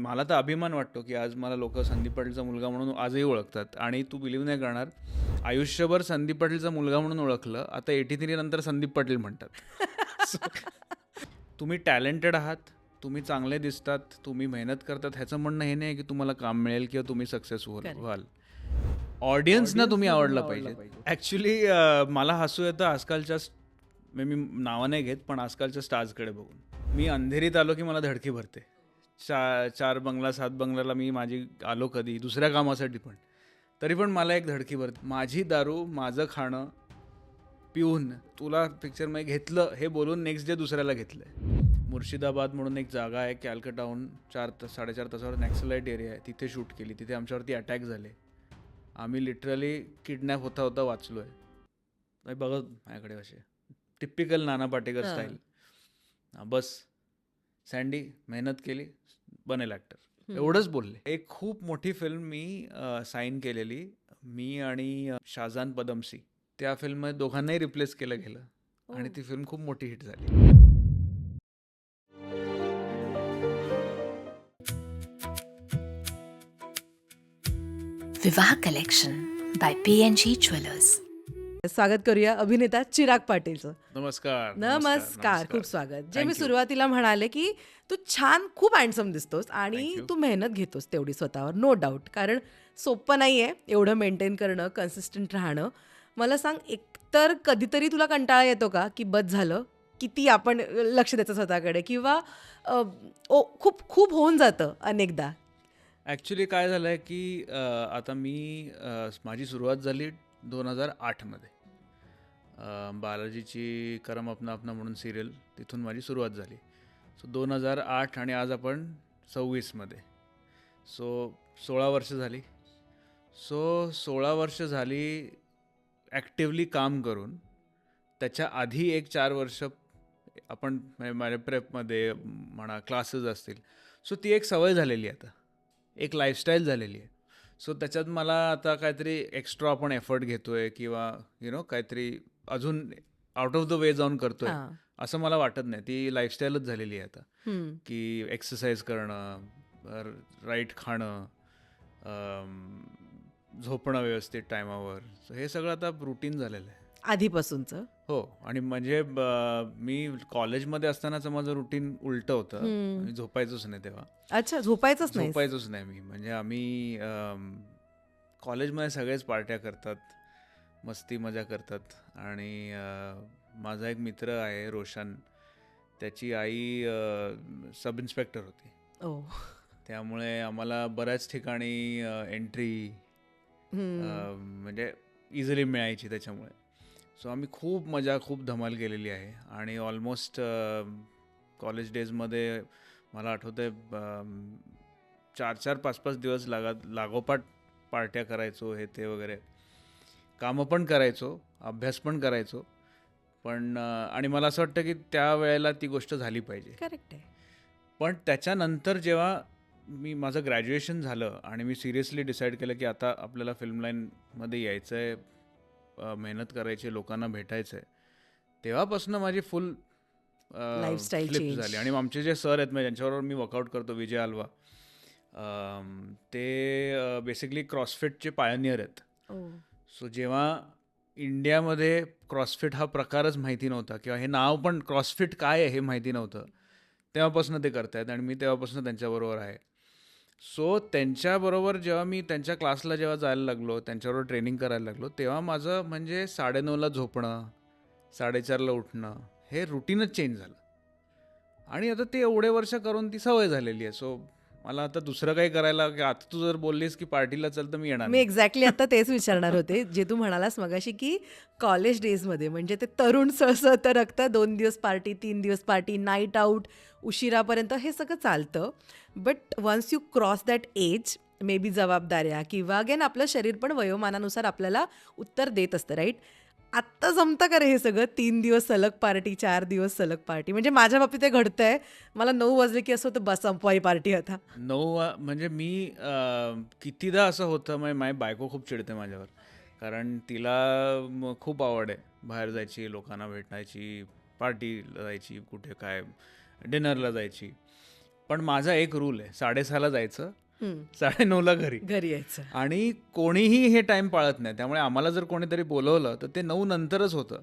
मला तर अभिमान वाटतो की आज मला लोक संदीप पाटीलचा मुलगा म्हणून आजही ओळखतात. आणि तू बिलीव्ह नाही करणार, आयुष्यभर संदीप पाटीलचा मुलगा म्हणून ओळखलं, आता 83 नंतर संदीप पाटील म्हणतात. So, तुम्ही टॅलेंटेड आहात, तुम्ही चांगले दिसतात, तुम्ही मेहनत करतात, ह्याचं म्हणणं हे नाही की तुम्हाला काम मिळेल किंवा तुम्ही सक्सेसफुल करेक्ट. व्हाल. ऑडियन्सना तुम्ही आवडला पाहिजे. ॲक्च्युली मला हसू येतं आजकालच्या मी नावं नाही घेत, पण आजकालच्या स्टार्सकडे बघून. मी अंधेरीत आलो की मला धडकी भरते. 4 बंगला 7 बंगल्याला मी माझी आलो कधी दुसऱ्या कामासाठी, पण तरी पण मला एक धडकी भरते. माझी दारू, माझं खाणं पिऊन तुला पिक्चरमध्ये घेतलं हे बोलून नेक्स्ट डे दुसऱ्याला घेतलंय. मुर्शिदाबाद म्हणून एक जागा आहे कॅलकटाहून 4-4.5 तासावर नॅक्सलाइट एरिया आहे, तिथे शूट केली. तिथे आमच्यावरती अटॅक झाले. आम्ही लिटरली किडनॅप होता होता वाचलो आहे. बघत माझ्याकडे असे टिपिकल नाना पाटेकर स्टाईल. बस सँडी मेहनत केली, बनेल ॲक्टर, एवढंच बोलले. एक खूप मोठी फिल्म मी साईन केलेली, मी आणि शाहजान पदमसी. त्या फिल्ममध्ये दोघांनाही रिप्लेस केलं गेलं आणि ती फिल्म खूप मोठी हिट झाली. विवाह कलेक्शन बाय P&G ज्वेलर्स. स्वागत करूया अभिनेता चिराग पाटीलचं. नमस्कार. नमस्कार, खूप स्वागत. जे मी Thank you. सुरुवातीला म्हणाले की तू छान, खूप हँडसम दिसतोस आणि Thank you. तू मेहनत घेतोस तेवढी स्वतःवर, नो डाऊट. कारण सोपं नाही आहे एवढं मेंटेन करणं, कन्सिस्टंट राहणं. मला सांग, एकतर कधीतरी तुला कंटाळा येतो का की बस झालं, किती आपण लक्ष द्यायचं स्वतःकडे, किंवा खूप खूप होऊन जातं अनेकदा? ॲक्च्युली काय झालं आहे की आता मी माझी सुरुवात झाली 2008मध्ये. बालाजीची करम अपना अपना म्हणून सिरियल, तिथून माझी सुरुवात झाली. सो 2008 आणि आज आपण 26मध्ये. सो 16 वर्ष झाली. 16 वर्ष झाली ॲक्टिवली काम करून. त्याच्या आधी एक 4 वर्ष आपण माझ्या प्रेपमध्ये म्हणा, क्लासेस असतील. सो ती एक सवय झालेली आहे आता, एक लाईफस्टाईल झालेली आहे. सो त्याच्यात मला आता काहीतरी एक्स्ट्रा आपण एफर्ट घेतोय किंवा काहीतरी अजून आउट ऑफ द वे जाऊन करतोय असं मला वाटत नाही. ती लाईफस्टाईलच झालेली आहे आता, की एक्सरसाइज करणं, राईट खाणं, झोपणं व्यवस्थित टायमावर. सो हे सगळं आता रुटीन झालेलं आहे आधीपासूनचं. हो. आणि म्हणजे मी कॉलेजमध्ये असतानाचं माझं रुटीन उलटं होतं. मी झोपायचोच नाही तेव्हा. अच्छा, झोपायचंच नाही? झोपायचोच नाही मी. म्हणजे आम्ही कॉलेजमध्ये सगळेच पार्ट्या करतात, मस्ती मजा करतात. आणि माझा एक मित्र आहे रोशन, त्याची आई सब इन्स्पेक्टर होती. त्यामुळे आम्हाला बऱ्याच ठिकाणी एंट्री म्हणजे इझिली मिळायची त्याच्यामुळे. सो आम्ही खूप मजा, खूप धमाल केलेली आहे. आणि ऑलमोस्ट कॉलेज डेजमध्ये मला आठवतं आहे 4-4, 5-5 दिवस लागोपाठ पार्ट्या करायचो, हे ते वगैरे. कामं पण करायचो, अभ्यास पण करायचो. पण आणि मला असं वाटतं की त्यावेळेला ती गोष्ट झाली पाहिजे. करेक्ट आहे. पण त्याच्यानंतर जेव्हा माझं ग्रॅज्युएशन झालं आणि मी सिरियसली डिसाईड केलं की आता आपल्याला फिल्म लाईनमध्ये यायचं आहे, मेहनत करायची, लोकांना भेटायचं आहे, तेव्हापासून माझी फुल लाईफस्टाईल फ्लिप चेंज. झाली. आणि आमचे जे सर आहेत, म्हणजे ज्यांच्याबरोबर मी वर्कआउट करतो, विजय आल्वा, ते बेसिकली क्रॉसफिटचे पायनियर आहेत. सो जेव्हा इंडियामध्ये क्रॉसफिट हा प्रकारच माहिती नव्हता किंवा हे नाव पण क्रॉसफिट काय आहे हे माहिती नव्हतं, तेव्हापासून ते करतायत आणि मी तेव्हापासून त्यांच्याबरोबर आहे. सो त्यांच्याबरोबर जेव्हा मी त्यांच्या क्लासला जेव्हा जायला लागलो, त्यांच्याबरोबर ट्रेनिंग करायला लागलो, तेव्हा माझं म्हणजे 9:30ला झोपणं, 4:30ला उठणं, हे रुटीनच चेंज झालं. आणि आता ते एवढे वर्ष करून ती सवय झालेली आहे. सो मला आता दुसरं काही करायला, आता तू जर बोललीस की पार्टीला चल, तर मी येणार मी नाही. एक्झॅक्टली आता तेच विचारणार होते, जे तू म्हणालास मगाशी की कॉलेज डेजमध्ये म्हणजे ते तरुण सळसळतं रक्त, 2 दिवस पार्टी, 3 दिवस पार्टी, नाईट आऊट, उशिरापर्यंत हे सगळं चालतं. But once you cross that age, may be जबाबदाऱ्या किंवा अगेन आपलं शरीर पण वयोमानानुसार आपल्याला उत्तर देत असतं, राईट? आत्ता जमतं का रे हे सगळं? 3 दिवस सलग पार्टी, 4 दिवस सलग पार्टी? म्हणजे माझ्या बाबतीत ते घडतंय. मला 9 वाजले की असं होतं, बस संपवाई पार्टी आता. 9 म्हणजे मी कितीदा असं होतं, म्हणजे माझी बायको खूप चिडते माझ्यावर, कारण तिला खूप आवड आहे बाहेर जायची, लोकांना भेटायची, पार्टीला जायची, कुठे काय डिनरला जायची. पण माझा एक रूल आहे, 6:30ला जायचं, हं. 9:30ला घरी. घरी यायचं. आणि कोणीही हे टाईम पाळत नाही. त्यामुळे आम्हाला जर कोणीतरी बोलवलं तर ते 9 नंतरच होतं.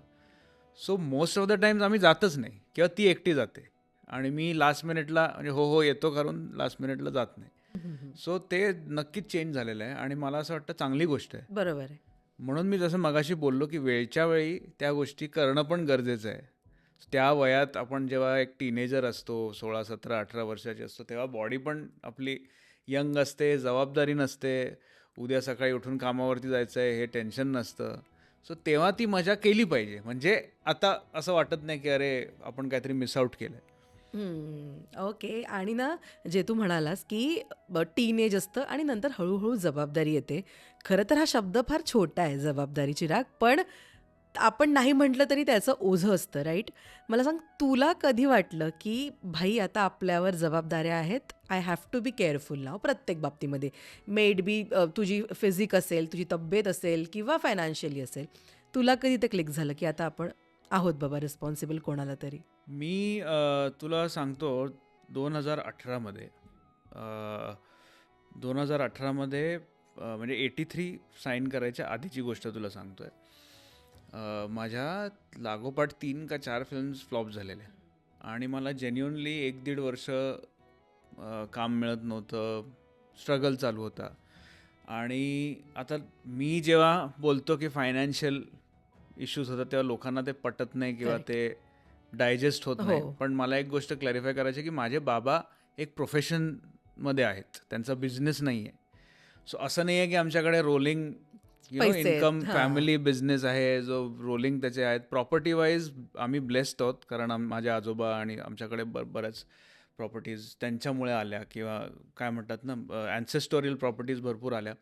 So most of the times आम्ही जातच नाही किंवा ती एकटी जाते. आणि मी लास्ट मिनिटला म्हणजे हो येतो करून लास्ट मिनिटला जात नाही. सो ते नक्कीच चेंज झालेलं आहे आणि मला असं वाटतं चांगली गोष्ट आहे. बरोबर आहे. म्हणून मी जसं मगाशी बोललो की वेळच्या वेळी त्या गोष्टी करणं पण गरजेचं आहे. त्या वयात आपण जेव्हा एक टीनेजर असतो, 16, 17, 18 वर्षाची असतो, तेव्हा बॉडी पण आपली यंग असते, जबाबदारी नसते, उद्या सकाळी उठून कामावरती जायचं आहे हे टेन्शन नसतं. सो तेव्हा ती मजा केली पाहिजे. म्हणजे आता असं वाटत नाही की अरे आपण काहीतरी मिस आउट केलं आहे. ओके. आणि ना, जे तू म्हणालास की टीनेज असतं आणि नंतर हळूहळू जबाबदारी येते. खरं तर हा शब्द फार छोटा आहे, जबाबदारी, चिराग. पण आपण नाही म्हटलं तरी त्याचं ओझं असतं, राईट? मला सांग, तुला कधी वाटलं की भाई आता आपल्यावर जबाबदाऱ्या आहेत, I have to be careful now, प्रत्येक बाबतीमध्ये? मेड बी तुझी फिजिक असेल, तुझी तब्येत असेल किंवा फायनान्शियली असेल. तुला कधी ते क्लिक झालं की आता आपण आहोत बाबा रिस्पॉन्सिबल कोणाला तरी? मी तुला सांगतो 2018मध्ये 2018मध्ये म्हणजे 83 साईन करायच्या आधीची गोष्ट तुला सांगतोय. माझ्या लागोपाठ 3 का 4 फिल्म्स फ्लॉप झालेल्या आणि मला जेन्युनली 1-1.5 वर्ष काम मिळत नव्हतं, स्ट्रगल चालू होता. आणि आता मी जेव्हा बोलतो की फायनान्शियल इश्यूज होतात तेव्हा लोकांना ते पटत नाही किंवा Correct. ते डायजेस्ट होत नाही. हो. पण मला एक गोष्ट क्लॅरिफाय करायची आहे की माझे बाबा एक प्रोफेशनमध्ये आहेत, त्यांचा बिझनेस नाही आहे. सो असं नाही आहे की आमच्याकडे रोलिंग पैसे आहेत. इन्कम हां. फॅमिली बिझनेस आहे जो रोलिंग त्याचे आहेत. प्रॉपर्टी वाईज आम्ही ब्लेस्ड आहोत कारण माझे आजोबा आणि आमच्याकडे बऱ्याच प्रॉपर्टीज त्यांच्यामुळे आल्या किंवा काय म्हणतात ना ॲन्सेस्टोरियल प्रॉपर्टीज भरपूर आल्या.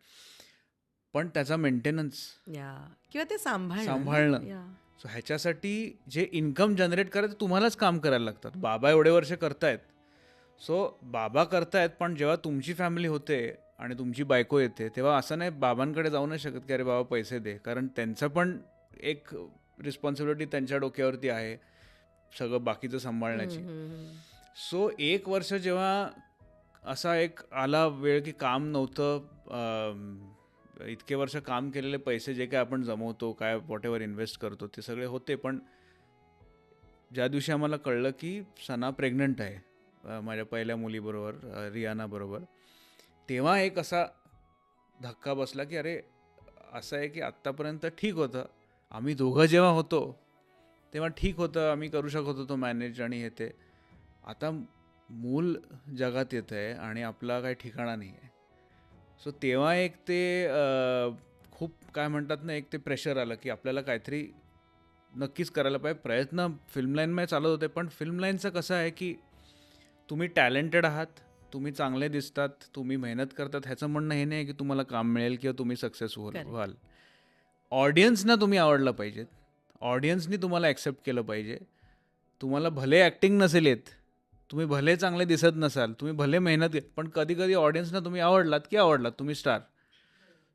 पण त्याचा मेंटेनन्स या किंवा ते सांभाळणं ना? सांभाळणं. या. सो ह्याच्यासाठी जे इन्कम जनरेट करायचं तुम्हालाच काम करायला लागतात. बाबा एवढे वर्ष करतायत. सो बाबा करतायत पण जेव्हा तुमची फॅमिली होते आणि तुमची बायको येते तेव्हा असं नाही बाबांकडे जाऊ नाही शकत की अरे बाबा पैसे दे, कारण त्यांचं पण एक रिस्पॉन्सिबिलिटी त्यांच्या डोक्यावरती आहे सगळं बाकीचं सांभाळण्याची. हम्म. सो 1 वर्ष जेव्हा असा एक आला वेळ की काम नव्हतं, इतके वर्ष काम केलेले पैसे जे काय आपण जमवतो, काय वॉट एव्हर इन्व्हेस्ट करतो ते सगळे होते. पण ज्या दिवशी आम्हाला कळलं की सना प्रेग्नंट आहे माझ्या पहिल्या मुलीबरोबर, रियानाबरोबर, तेव्हा एक असा धक्का बसला की अरे असं आहे की आत्तापर्यंत ठीक होतं, आम्ही दोघं जेव्हा होतो तेव्हा ठीक होतं, आम्ही करू शकत होतो मॅनेज आणि हे ते. आता मूल जगात येतं आहे आणि आपला काही ठिकाणा नाही आहे. सो तेव्हा एक ते खूप काय म्हणतात ना, एक ते प्रेशर आलं की आपल्याला काहीतरी नक्कीच करायला पाहिजे. प्रयत्न फिल्म लाईनमध्ये चालत होते पण फिल्म लाईनचं कसं आहे की तुम्ही टॅलेंटेड आहात, तुम्ही चांगले दिसतात, तुम्ही मेहनत करतात, ह्याचं म्हणणं हे नाही की तुम्हाला काम मिळेल किंवा तुम्ही सक्सेसफुल Correct. व्हाल. ऑडियन्सना तुम्ही आवडलं पाहिजेत, ऑडियन्सनी तुम्हाला ॲक्सेप्ट केलं पाहिजे. तुम्हाला भले ॲक्टिंग नसेल येत, तुम्ही भले चांगले दिसत नसाल, तुम्ही भले मेहनत घेत, पण कधी कधी ऑडियन्सना तुम्ही आवडलात की आवडलात, तुम्ही स्टार.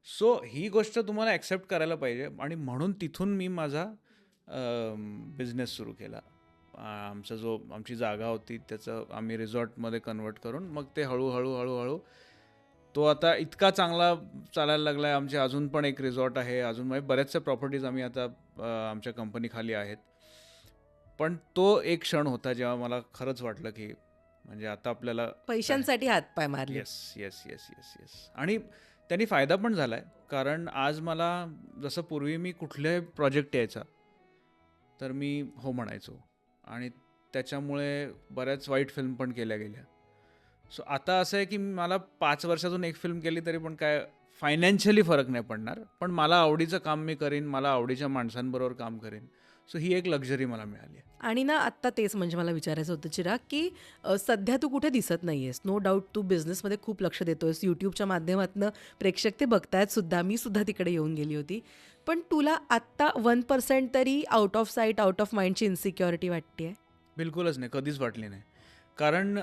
सो ही गोष्ट तुम्हाला ॲक्सेप्ट करायला पाहिजे. आणि म्हणून तिथून मी माझा बिझनेस सुरू केला. आमची जागा होती त्याचं आम्ही रिसॉर्टमध्ये कन्वर्ट करून मग ते हळूहळू तो आता इतका चांगला चालायला लागला आहे. आमचे अजून पण एक रिसॉर्ट आहे, अजून म्हणजे बऱ्याचशा प्रॉपर्टीज आम्ही आता आमच्या कंपनीखाली आहेत. पण तो एक क्षण होता जेव्हा मला खरंच वाटलं की म्हणजे आता आपल्याला पैशांसाठी हातपाय मारले. Yes yes yes yes yes. आणि त्यांनी फायदा पण झाला आहे, कारण आज मला जसं पूर्वी मी कुठल्याही प्रोजेक्ट यायचा तर मी हो म्हणायचो आणि त्याच्यामुळे बऱ्याच वाईट फिल्म पण केल्या गेल्या. सो आता असं आहे की मला 5 वर्षातून एक फिल्म केली तरी पण काय फायनान्शियली फरक नाही पडणार, पण मला आवडीचं काम मी करीन, मला आवडीच्या माणसांबरोबर काम करीन. सो ही एक लक्झरी मला मिळाली आहे. आणि ना, आत्ता तेच म्हणजे मला विचारायचं होतं, चिराग, की सध्या तू कुठे दिसत नाहीयेस. नो डाऊट तू बिझनेसमध्ये खूप लक्ष देतोयस. यूट्यूबच्या माध्यमातून प्रेक्षक ते बघतायत सुद्धा. मी सुद्धा तिकडे येऊन गेली होती. पण तुला आत्ता 1% तरी out of sight, out of माइंडची इन्सिक्युरिटी वाटते? बिलकुलच नाही, कधीच वाटली नाही. कारण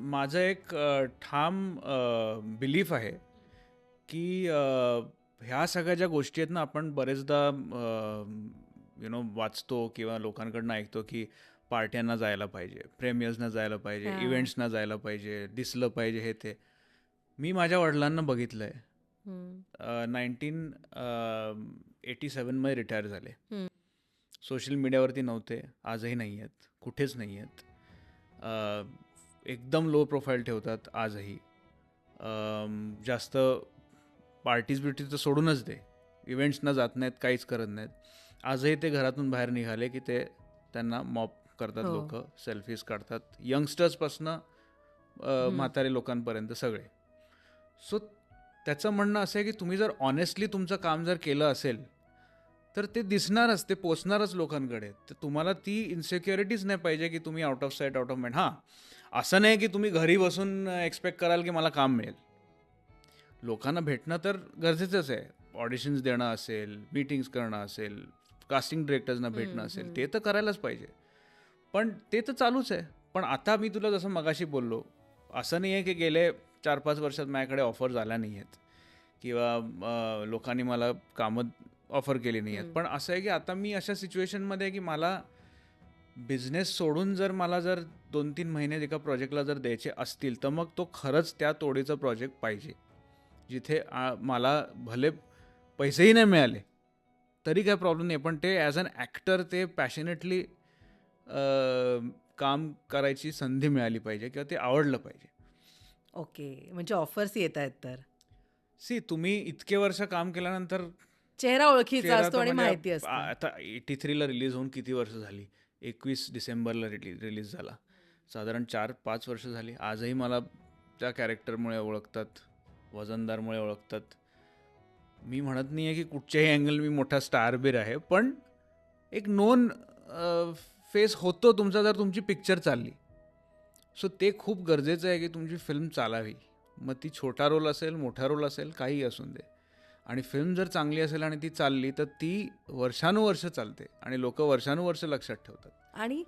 माझं एक ठाम बिलीफ आहे की ह्या सगळ्या ज्या गोष्टी आहेत ना, आपण बरेचदा वाचतो किंवा लोकांकडनं ऐकतो की पार्ट्यांना जायला पाहिजे, प्रेमियर्सना जायला पाहिजे, हां. इव्हेंट्सना जायला पाहिजे, दिसलं पाहिजे, हे ते. मी माझ्या वडिलांना बघितलं आहे. हं. 1987मध्ये रिटायर झाले. हं. सोशल मीडियावरती नव्हते, आजही नाही आहेत, कुठेच नाही आहेत. एकदम लो प्रोफाईल ठेवतात आजही. जास्त पार्टीज बिर्टीज तर सोडूनच दे, इव्हेंट्सना जात नाहीत, काहीच करत नाहीत. आजही ते घरातून बाहेर निघाले की ते त्यांना मॉप करतात, हो. लोक सेल्फीज काढतात, यंगस्टर्सपासनं म्हातारे लोकांपर्यंत सगळे. सो त्याचं म्हणणं असं आहे की तुम्ही जर ऑनेस्टली तुमचं काम जर केलं असेल तर ते दिसणारच, ते पोचणारच लोकांकडे. तर तुम्हाला ती इन्सेक्युरिटीज नाही पाहिजे की तुम्ही out of sight out of mind. हां, असं नाही की तुम्ही घरी बसून एक्सपेक्ट कराल की मला काम मिळेल. लोकांना भेटणं तर गरजेचंच आहे. ऑडिशन्स देणं असेल, मीटिंग्स करणं असेल, कास्टिंग डिरेक्टर्सना भेटणं असेल, ते तर करायलाच पाहिजे. पण ते तर चालूच आहे. पण आता मी तुला जसं मगाशी बोललो, असं नाही आहे की गेले 4-5 वर्षात माझ्याकडे ऑफर्स आल्या नाही आहेत किंवा लोकांनी मला कामं ऑफर केली नाही आहेत. पण असं आहे की आता मी अशा सिच्युएशनमध्ये आहे की मला बिझनेस सोडून जर 2-3 महिने एका प्रोजेक्टला जर द्यायचे असतील तर मग तो खरंच त्या तोडीचा प्रोजेक्ट पाहिजे, जिथे मला भले पैसेही नाही मिळाले तरी काय प्रॉब्लेम नाही, पण ते ॲज अन ॲक्टर ते पॅशनेटली काम करायची संधी मिळाली पाहिजे किंवा ते आवडलं पाहिजे. ओके. म्हणजे ऑफर्स येत आहेत तर. तुम्ही इतके वर्ष काम केल्यानंतर चेहरा ओळखीचा चेहरा असतो तर आणि म्हणजे माहिती असतं. आता 83ला रिलीज होऊन किती वर्ष झाली? 21 डिसेंबरला रिलीज झाला. साधारण 4-5 वर्ष झाली. आजही मला त्या कॅरेक्टरमुळे ओळखतात, वजनदारमुळे ओळखतात. मी म्हणत नाही आहे की कुठच्याही अँगल मी मोठा स्टारबीर आहे, पण एक नोन फेस होतो तुमचा जर तुमची पिक्चर चालली. सो ते खूप गरजेचं आहे की तुमची फिल्म चालावी. मग ती छोटा रोल असेल, मोठा रोल असेल, काहीही असून दे. आणि फिल्म जर चांगली असेल आणि ती चालली तर ती वर्षानुवर्ष चालते आणि लोक वर्षानुवर्ष लक्षात ठेवतात. आणि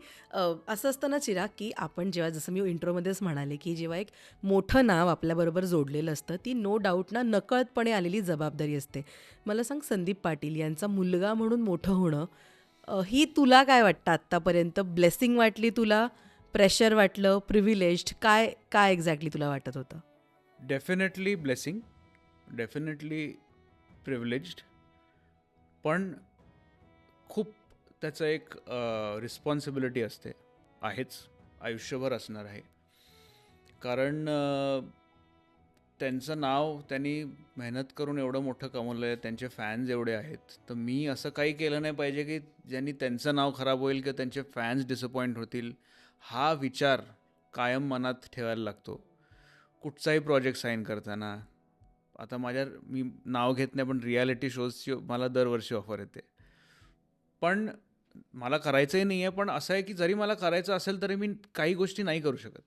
असं असतं ना चिराग, की आपण जेव्हा, जसं मी इंट्रोमध्येच म्हणाले, की जेव्हा एक मोठं नाव आपल्याबरोबर जोडलेलं असतं, ती नो डाऊट ना नकळतपणे आलेली जबाबदारी असते. मला सांग, संदीप पाटील यांचा मुलगा म्हणून मोठं होणं, ही तुला काय वाटतं आत्तापर्यंत? ब्लेसिंग वाटली तुला, प्रेशर वाटलं, प्रिव्हिलेज्ड, काय काय एक्झॅक्टली तुला वाटत होतं? डेफिनेटली ब्लेसिंग, डेफिनेटली प्रिव्हिलेज्ड, पण खूप त्याचं एक रिस्पॉन्सिबिलिटी असते, आहेच, आयुष्यभर असणार आहे. कारण त्यांचं नाव त्यांनी मेहनत करून एवढं मोठं कमवलं आहे, त्यांचे फॅन्स एवढे आहेत. तर मी असं काही केलं नाही पाहिजे की ज्यांनी त्यांचं नाव खराब होईल किंवा त्यांचे फॅन्स डिसअपॉइंट होतील. हा विचार कायम मनात ठेवायला लागतो कुठचाही प्रोजेक्ट साईन करताना. आता मी नाव घेत नाही, पण रियालिटी शोजची मला दरवर्षी ऑफर येते. पण मला करायचंही नाही आहे. पण असं आहे की जरी मला करायचं असेल तरी मी काही गोष्टी नाही करू शकत.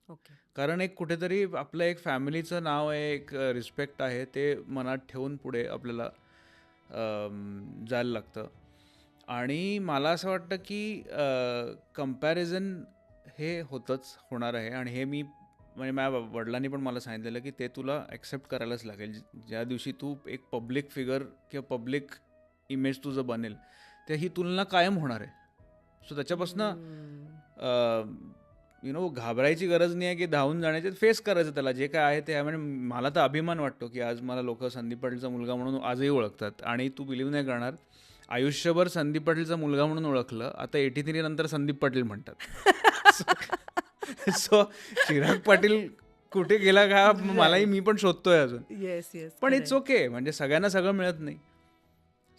ओके. कारण एक कुठेतरी आपलं एक फॅमिलीचं नाव आहे, एक रिस्पेक्ट आहे, ते मनात ठेवून पुढे आपल्याला जायला लागतं. आणि मला असं वाटतं की कम्पॅरिझन हे होणार आहे. आणि हे म्हणजे माझ्या वडिलांनी पण मला सांगितलेलं की ते तुला ॲक्सेप्ट करायलाच लागेल. ज्या दिवशी तू एक पब्लिक फिगर किंवा पब्लिक इमेज तुझं बनेल तर ही तुलना कायम होणार आहे. सो त्याच्यापासनं घाबरायची गरज नाही आहे की धावून जाण्याचे, फेस करायचं त्याला, जे काय आहे ते. म्हणजे मला तर अभिमान वाटतो की आज मला लोक संदीप पाटीलचा मुलगा म्हणून आजही ओळखतात. आणि तू बिलीव्ह नाही करणार, आयुष्यभर संदीप पाटीलचा मुलगा म्हणून ओळखलं, आता 83 नंतर संदीप पाटील म्हणतात. सो चिराग पाटील कुठे गेला का मलाही, मी पण शोधतोय अजून. Yes yes. पण इट्स ओके, म्हणजे सगळ्यांना सगळं मिळत नाही.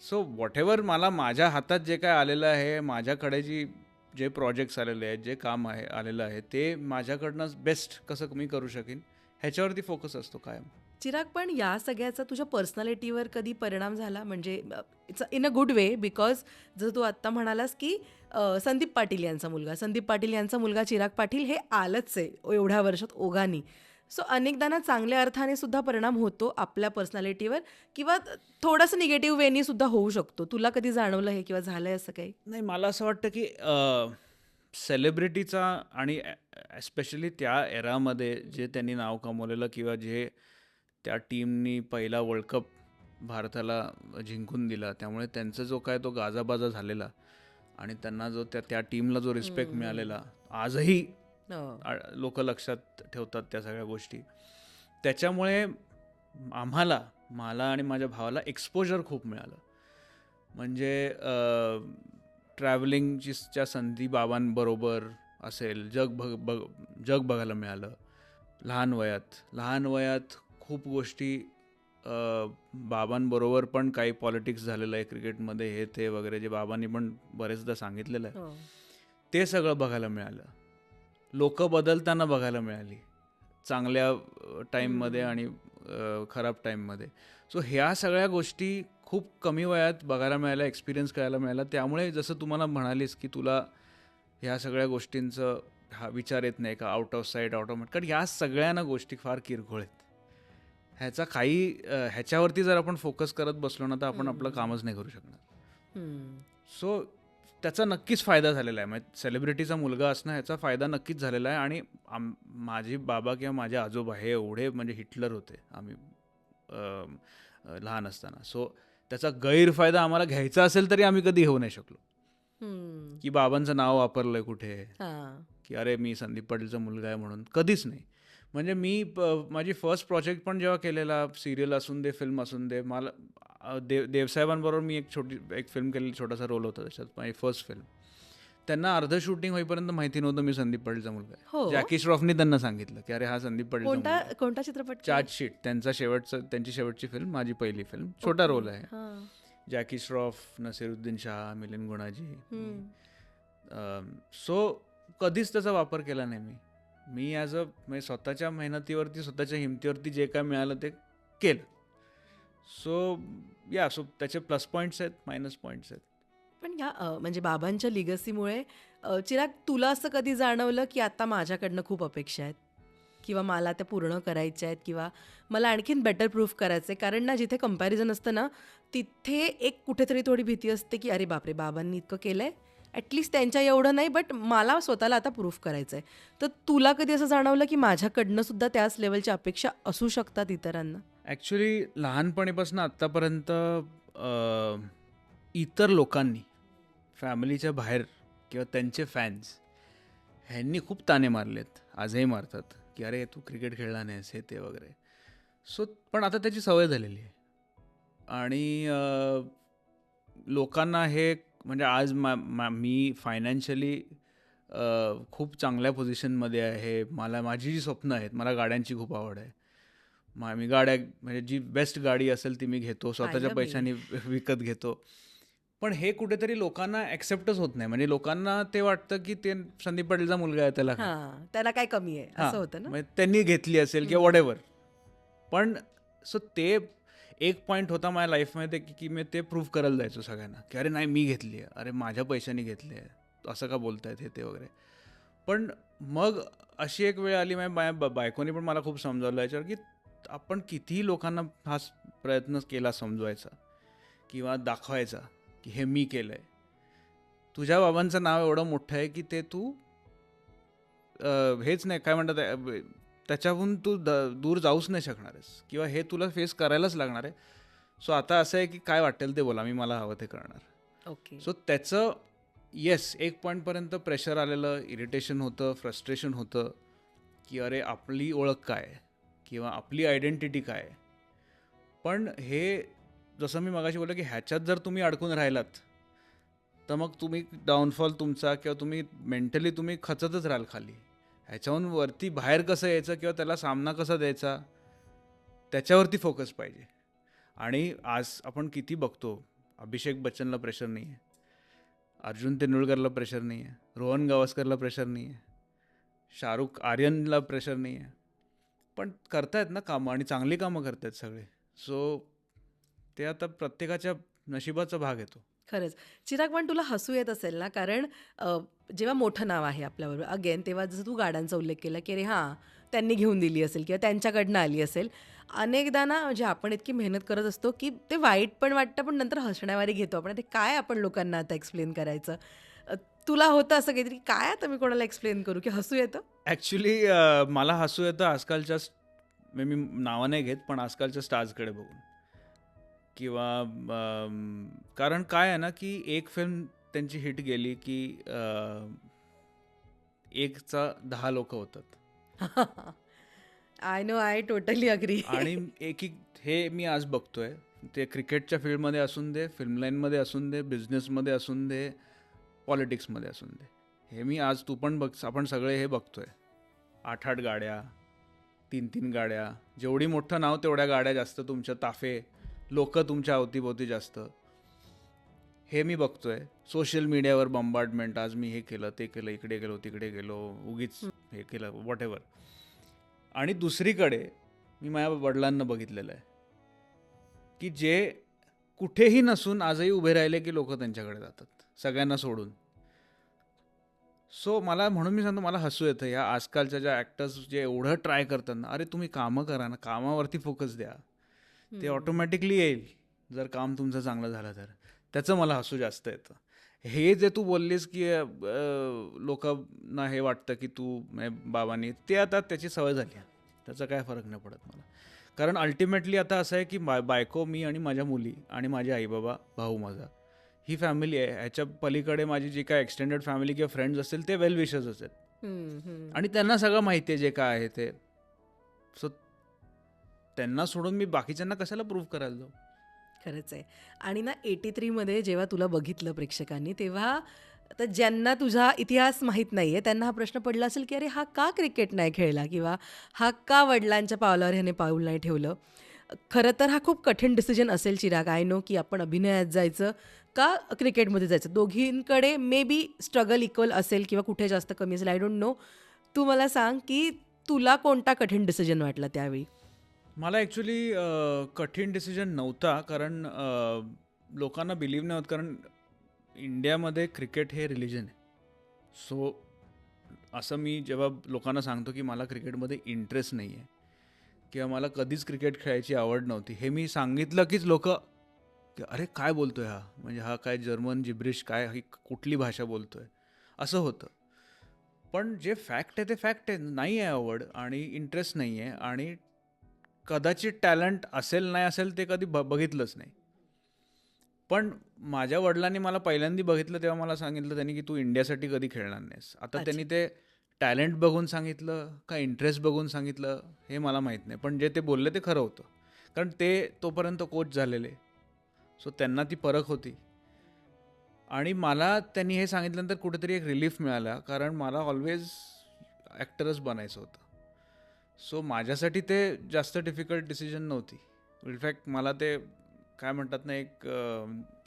सो व्हॉटेवर मला माझ्या हातात जे काय आलेलं आहे, माझ्याकडे जे प्रोजेक्ट्स आलेले आहेत, जे काम आलेलं आहे, ते माझ्याकडनं बेस्ट कसं मी करू शकेन ह्याच्यावरती फोकस असतो कायम. चिराग, पण या सगळ्याचा तुझ्या पर्सनॅलिटीवर कधी परिणाम झाला? म्हणजे it's in a good way, because जर तू आत्ता म्हणालास की संदीप पाटील यांचा मुलगा चिराग पाटील हे आलंच आहे एवढ्या वर्षात ओघानी. सो अनेकदा ना चांगल्या अर्थाने सुद्धा परिणाम होतो आपल्या पर्सनॅलिटीवर, किंवा थोडंसं निगेटिव्ह वेनी सुद्धा होऊ शकतो. तुला कधी जाणवलं हे किंवा झालंय असं काही? नाही, मला असं वाटतं की सेलिब्रिटीचा आणि एस्पेशली त्या एरामध्ये जे त्यांनी नाव कमवलेलं किंवा जे त्या टीमनी पहिला वर्ल्ड कप भारताला जिंकून दिला, त्यामुळे त्यांचा जो काय तो गाजाबाजा झालेला आणि त्यांना जो त्या टीमला जो रिस्पेक्ट मिळालेला आजही लोक लक्षात ठेवतात त्या सगळ्या गोष्टी. त्याच्यामुळे मला आणि माझ्या भावाला एक्सपोजर खूप मिळालं. म्हणजे ट्रॅव्हलिंगच्या संधी बाबांबरोबर असेल, जग बघायला मिळालं. लहान वयात खूप गोष्टी बाबांबरोबर पण काही पॉलिटिक्स झालेलं आहे क्रिकेटमध्ये, हे ते वगैरे, जे बाबांनी पण बरेचदा सांगितलेलं आहे, ते सगळं बघायला मिळालं. लोक बदलताना बघायला मिळाली, चांगल्या टाईममध्ये आणि खराब टाईममध्ये. सो ह्या सगळ्या गोष्टी खूप कमी वयात बघायला मिळाल्या, एक्सपिरियन्स करायला मिळाला. त्यामुळे जसं तुम्हाला म्हणालीस की तुला ह्या सगळ्या गोष्टींचं विचार येत नाही का, out of sight out of mind, कारण ह्या सगळ्यांना गोष्टी फार किरकोळ आहेत. ह्याच्यावरती जर आपण फोकस करत बसलो ना तर आपण आपलं कामच नाही करू शकणार. सो त्याचा नक्कीच फायदा झालेला आहे. म्हणजे सेलिब्रिटीचा मुलगा असणं ह्याचा फायदा नक्कीच झालेला आहे. आणि माझे बाबा किंवा माझे आजोबा हे एवढे म्हणजे हिटलर होते आम्ही लहान असताना. सो त्याचा गैरफायदा आम्हाला घ्यायचा असेल तरी आम्ही कधी घेऊ नाही शकलो. की बाबांचं नाव वापरलंय कुठे, की अरे मी संदीप पाटीलचा मुलगा आहे म्हणून, कधीच नाही. म्हणजे मी माझी फर्स्ट प्रोजेक्ट पण जेव्हा केलेला, सिरियल असून दे, फिल्म असून दे, मला देवसाहेबांबरोबर मी एक फिल्म केलेली, छोटासा रोल होता त्याच्यात, माझी फर्स्ट फिल्म. त्यांना अर्ध शूटिंग होईपर्यंत माहिती नव्हतं मी संदीप पाटीलचा मुलगा आहे. जॅकी श्रॉफनी त्यांना सांगितलं की अरे हा संदीप पाटीलचा मुलगा आहे. कोणता चित्रपट? चार्जशीट, त्यांची शेवटची फिल्म, माझी पहिली फिल्म, छोटा रोल आहे. जॅकी श्रॉफ, नसीरुद्दीन शाह, मिलिंद गुणाजी. सो कधीच त्याचा वापर केला नाही मी म्हणजे स्वतःच्या मेहनतीवरती, स्वतःच्या हिमतीवरती जे काय मिळालं ते केलं. सो त्याचे प्लस पॉईंट्स आहेत, मायनस पॉईंट्स आहेत. पण म्हणजे बाबांच्या लिगसीमुळे चिराग, तुला असं कधी जाणवलं की आता माझ्याकडनं खूप अपेक्षा आहेत किंवा मला त्या पूर्ण करायच्या आहेत किंवा मला आणखीन बेटर प्रूफ करायचं आहे? कारण ना, जिथे कंपॅरिझन असतं ना, तिथे एक कुठेतरी थोडी भीती असते की अरे बापरे, बाबांनी इतकं केलं आहे, ॲटलिस्ट त्यांच्या एवढं नाही, बट मला स्वतःला आता प्रूफ करायचं आहे. तर तुला कधी असं जाणवलं की माझ्याकडनं सुद्धा त्याच लेवलच्या अपेक्षा असू शकतात इतरांना? ॲक्च्युली लहानपणीपासून आत्तापर्यंत इतर लोकांनी, फॅमिलीच्या बाहेर किंवा त्यांचे फॅन्स, ह्यांनी खूप ताणे मारलेत, आजही मारतात, की अरे तू क्रिकेट खेळला नाहीस, हे ते वगैरे. सो पण आता त्याची सवय झालेली आहे. आणि लोकांना हे म्हणजे आज मी फायनान्शियली खूप चांगल्या पोझिशनमध्ये आहे. माझी जी स्वप्न आहेत, मला गाड्यांची खूप आवड आहे. मी गाड्या, म्हणजे जी बेस्ट गाडी असेल ती मी घेतो, स्वतःच्या पैशाने विकत घेतो. पण हे कुठेतरी लोकांना ॲक्सेप्टच होत नाही. म्हणजे लोकांना ते वाटतं की ते संदीप पाटीलचा मुलगा आहे, त्याला काय कमी आहे असं होतं ना. म्हणजे त्यांनी घेतली असेल किंवा वॉटेवर. पण सो ते एक पॉईंट होता माझ्या लाईफमध्ये की मी ते प्रूव्ह करायला जायचो सगळ्यांना की अरे नाही, मी घेतली आहे, अरे माझ्या पैशाने घेतली आहे, असं का बोलतायत हे ते वगैरे. पण मग अशी एक वेळ आली, माझ्या बायकोनी पण मला खूप समजावलं याच्यावर, की आपण कितीही लोकांना हा प्रयत्न केला समजवायचा किंवा दाखवायचा की हे मी केलं आहे, तुझ्या बाबांचं नाव एवढं मोठं आहे की ते तू हेच नाही, काय म्हणतात, त्याच्याहून तू दूर जाऊच नाही शकणार आहेस किंवा हे तुला फेस करायलाच लागणार आहे. सो आता असं आहे की काय वाटेल ते बोला, मी मला हवं ते करणार. ओके. सो त्याचं एक पॉईंटपर्यंत प्रेशर आलेलं, इरिटेशन होतं, फ्रस्ट्रेशन होतं की अरे आपली ओळख काय किंवा आपली आयडेंटिटी काय. पण हे जसं मी मगाशी बोललो की ह्याच्यात जर तुम्ही अडकून राहिलात तर मग तुम्ही डाऊनफॉल तुमचा किंवा तुम्ही मेंटली तुम्ही खचतच राहाल खाली. ह्याच्याहून वरती बाहेर कसं यायचं किंवा त्याला सामना कसा द्यायचा त्याच्यावरती फोकस पाहिजे. आणि आज आपण किती बघतो, अभिषेक बच्चनला प्रेशर नाही आहे, अर्जुन तेंडुलकरला प्रेशर नाही आहे, रोहन गावस्करला प्रेशर नाही आहे, शाहरुख आर्यनला प्रेशर नाही आहे, पण करतायत ना कामं आणि चांगली कामं करतायत सगळे. सो ते आता प्रत्येकाच्या नशिबाचा भाग येतो. खरंच. चिराग, पण तुला हसू येत असेल ना, कारण जेव्हा मोठं नाव आहे आपल्याबरोबर अगेन, तेव्हा जसं तू गाड्यांचा उल्लेख केला की अरे हां, त्यांनी घेऊन दिली असेल किंवा त्यांच्याकडनं आली असेल. अनेकदा ना, म्हणजे आपण इतकी मेहनत करत असतो की ते वाईट पण वाटतं, पण नंतर हसण्यावारी घेतो आपण. ते काय आपण लोकांना आता एक्सप्लेन करायचं? तुला होतं असं काहीतरी, काय आता मी कोणाला एक्सप्लेन करू, की हसू येतं? ॲक्च्युली मला हसू येतं आजकालच्या, मी नावं नाही घेत, पण आजकालच्या स्टार्सकडे बघून. किंवा कारण काय आहे ना की एक फिल्म त्यांची हिट गेली की 1चा 10 लोक होतात. I know, I totally agree. आणि हे मी आज बघतोय, ते क्रिकेटच्या फील्डमध्ये असून दे, फिल्म लाईनमध्ये असून दे, बिझनेसमध्ये असून दे, पॉलिटिक्समध्ये असून दे, हे मी आज तू पण बघ, आपण सगळे हे बघतोय. 8-8 गाड्या, 3-3 गाड्या, जेवढी मोठं नाव तेवढ्या गाड्या जास्त, तुमच्या ताफे, लोक तुमच्या अवतीभोवती जास्त, हे मी बघतोय. सोशल मीडियावर बंबार्डमेंट, आज मी हे केलं, ते केलं, इकडे गेलो, तिकडे गेलो, उगीच हे केलं, वॉट एव्हर. आणि दुसरीकडे मी माझ्या वडिलांना बघितलेलं आहे की जे कुठेही नसून आजही उभे राहिले की लोक त्यांच्याकडे जातात, सगळ्यांना सोडून. सो म्हणून मी सांगतो, मला हसू येतं या आजकालच्या ज्या ॲक्टर्स जे एवढं ट्राय करतात ना, अरे तुम्ही कामं करा ना, कामावरती फोकस द्या, ते ऑटोमॅटिकली येईल जर काम तुमचं चांगलं झालं तर. त्याचं मला हसू जास्त येतं. हे जे तू बोललीस की लोकांना हे वाटतं की तू बाबांनी, ते आता त्याची सवय झाली आहे, त्याचा काय फरक नाही पडत मला. कारण अल्टिमेटली आता असं आहे की बायको, मी आणि माझ्या मुली आणि माझे आईबाबा, भाऊ माझा, ही फॅमिली आहे. ह्याच्या पलीकडे माझी जी काय एक्सटेंडेड फॅमिली किंवा फ्रेंड्स असतील ते वेल विशर्स आहेत आणि त्यांना सगळं माहिती आहे जे काय आहे ते. सो त्यांना सोडून मी बाकीच्यांना कशाला प्रूव्ह करायला जाऊ. खरंच आहे. आणि ना 83 मध्ये जेव्हा तुला बघितलं प्रेक्षकांनी, तेव्हा आता ज्यांना तुझा इतिहास माहीत नाही आहे त्यांना हा प्रश्न पडला असेल की अरे हा का क्रिकेट नाही खेळला, किंवा हा का वडिलांच्या पावलावर ह्याने पाऊल नाही ठेवलं. खरं तर हा खूप कठीण डिसिजन असेल चिराग, आय नो, की आपण अभिनयात जायचं का क्रिकेटमध्ये जायचं. दोघींकडे मे बी स्ट्रगल इक्वल असेल किंवा कुठे जास्त कमी असेल, आय डोंट नो. तू मला सांग की तुला कोणता कठीण डिसिजन वाटला त्यावेळी. मला ॲक्च्युली कठीण डिसिजन नव्हता, कारण लोकांना बिलीव्ह नाही होत, कारण इंडियामध्ये क्रिकेट हे रिलिजन आहे. सो असं मी जेव्हा लोकांना सांगतो की मला क्रिकेटमध्ये इंटरेस्ट नाही आहे किंवा मला कधीच क्रिकेट खेळायची आवड नव्हती, हे मी सांगितलं कीच लोक की अरे काय बोलतोय हा, म्हणजे हा काय जर्मन जिब्रिश, काय ही कुठली भाषा बोलतोय, असं होतं. पण जे फॅक्ट आहे ते फॅक्ट आहे, नाही आहे आवड आणि इंटरेस्ट नाही आहे, आणि कदाचित टॅलेंट असेल नाही असेल ते कधी बघितलंच नाही. पण माझ्या वडिलांनी मला पहिल्यांदा बघितलं तेव्हा मला सांगितलं त्यांनी की तू इंडियासाठी कधी खेळणार नाहीस. आता त्यांनी ते टॅलेंट बघून सांगितलं का इंटरेस्ट बघून सांगितलं हे मला माहीत नाही, पण जे ते बोलले ते खरं होतं, कारण ते तोपर्यंत कोच झालेले. सो त्यांना ती परख होती. आणि मला त्यांनी हे सांगितल्यानंतर कुठेतरी एक रिलीफ मिळाला, कारण मला ऑलवेज ॲक्टरच बनायचं होतं. सो माझ्यासाठी ते जास्त डिफिकल्ट डिसिजन नव्हती. इनफॅक्ट मला ते काय म्हणतात ना, एक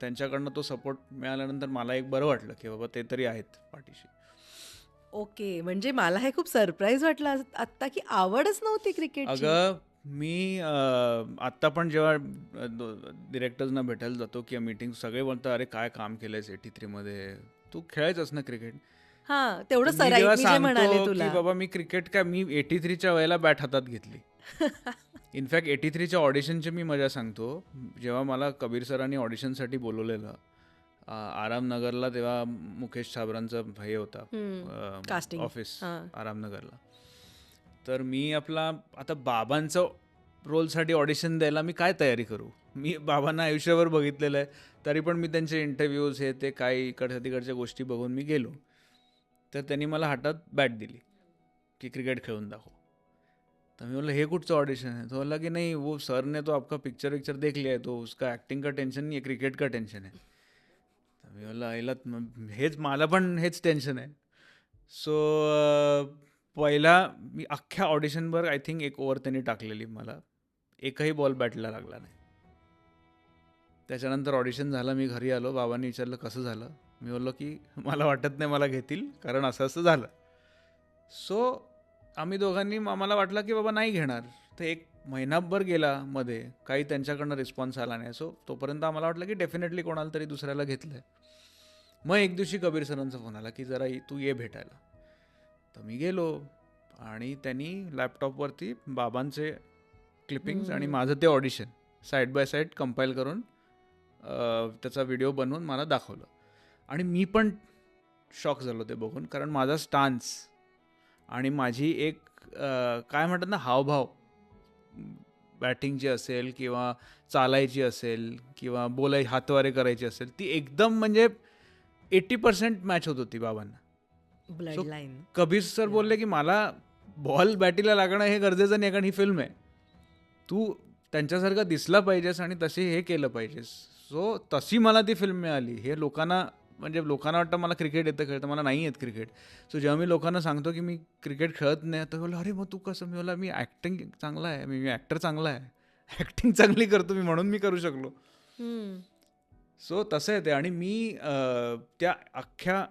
त्यांच्याकडनं तो सपोर्ट मिळाल्यानंतर मला एक बरं वाटलं की बाबा ते तरी आहेत पाठीशी. ओके, म्हणजे मला हे खूप सरप्राईज वाटलं आत्ता की आवडच नव्हती क्रिकेटची. अगं मी आत्ता पण जेव्हा डिरेक्टर्सना भेटायला जातो किंवा मीटिंग, सगळे बोलतात अरे काय काम केलंयस 83 मध्ये, तू खेळायचंस ना क्रिकेट. हां, तेवढं मी सराईत जेव्हा मी जे म्हणाले सांगतो की तुला. बाबा मी क्रिकेट काय, मी 83च्या वेळेला बॅट हातात घेतली. इनफॅक्ट 83च्या ऑडिशनची मी मजा सांगतो. जेव्हा मला कबीर सरांनी ऑडिशनसाठी बोलवलेलं आरामनगरला, तेव्हा मुकेश छाबरांचं हे होता कास्टिंग ऑफिस आरामनगरला. तर मी आता बाबांचं रोलसाठी ऑडिशन द्यायला मी काय तयारी करू. मी बाबांना आयुष्यभर बघितलेलं आहे, तरी पण मी त्यांचे इंटरव्ह्यूज हे ते काही इकडच्या तिकडच्या गोष्टी बघून मी गेलो. तर त्यांनी मला हातात बॅट दिली की क्रिकेट खेळून दाखव. तर मी बोललं हे कुठचं ऑडिशन आहे. तो बोलला की नाही, वो सर ने तो आपका पिक्चर देख लिया है, तो उसका ॲक्टिंग का टेन्शन नाही आहे, क्रिकेट का टेन्शन आहे. तर मी बोललं आईला हेच, मला पण हेच टेन्शन आहे. सो पहिला मी अख्ख्या ऑडिशनवर आय थिंक 1 ओव्हर त्यांनी टाकलेली, मला एकही बॉल बॅटला लागला नाही. त्याच्यानंतर ऑडिशन झालं, मी घरी आलो, बाबांनी विचारलं कसं झालं. मी बोललो की मला वाटत नाही मला घेतील, कारण असं असं झालं. सो आम्ही दोघांनी, मला वाटलं की बाबा नाही घेणार. तर 1 महिनाभर गेला, मध्ये काही त्यांच्याकडनं रिस्पॉन्स आला नाही. सो तोपर्यंत आम्हाला वाटलं की डेफिनेटली कोणाला तरी दुसऱ्याला घेतलं आहे. मग एक दिवशी कबीर सरांचा फोन आला की जरा तू ये भेटायला. तर मी गेलो आणि त्यांनी लॅपटॉपवरती बाबांचे क्लिपिंग्स आणि माझं ते audition side by side compile करून त्याचा व्हिडिओ बनवून मला दाखवलं. आणि मी पण शॉक झालो ते बघून, कारण माझा स्टान्स आणि माझी एक काय म्हणतात ना हावभाव, बॅटिंगची असेल किंवा चालायची असेल किंवा हातवारे करायची असेल, ती एकदम म्हणजे 80% मॅच होत होती बाबांना. Blood So, line. Kabir sir बोलले की मला बॉल बॅटीला लागणं हे गरजेचं नाही, कारण ही फिल्म आहे, तू त्यांच्यासारखा दिसला पाहिजेस आणि तसे हे केलं पाहिजेस. सो तशी मला ती फिल्म मिळाली. हे लोकांना म्हणजे लोकांना वाटतं मला क्रिकेट येतं खेळतं, मला नाही येत क्रिकेट. सो जेव्हा मी लोकांना सांगतो की मी क्रिकेट खेळत नाही, तर बोललो अरे मग तू कसं? मी बोला मी ॲक्टिंग चांगला आहे, मी ॲक्टर चांगला आहे, ॲक्टिंग चांगली करतो मी, म्हणून मी करू शकलो. हम्म. सो तसं आहे ते. आणि मी त्या अख्ख्या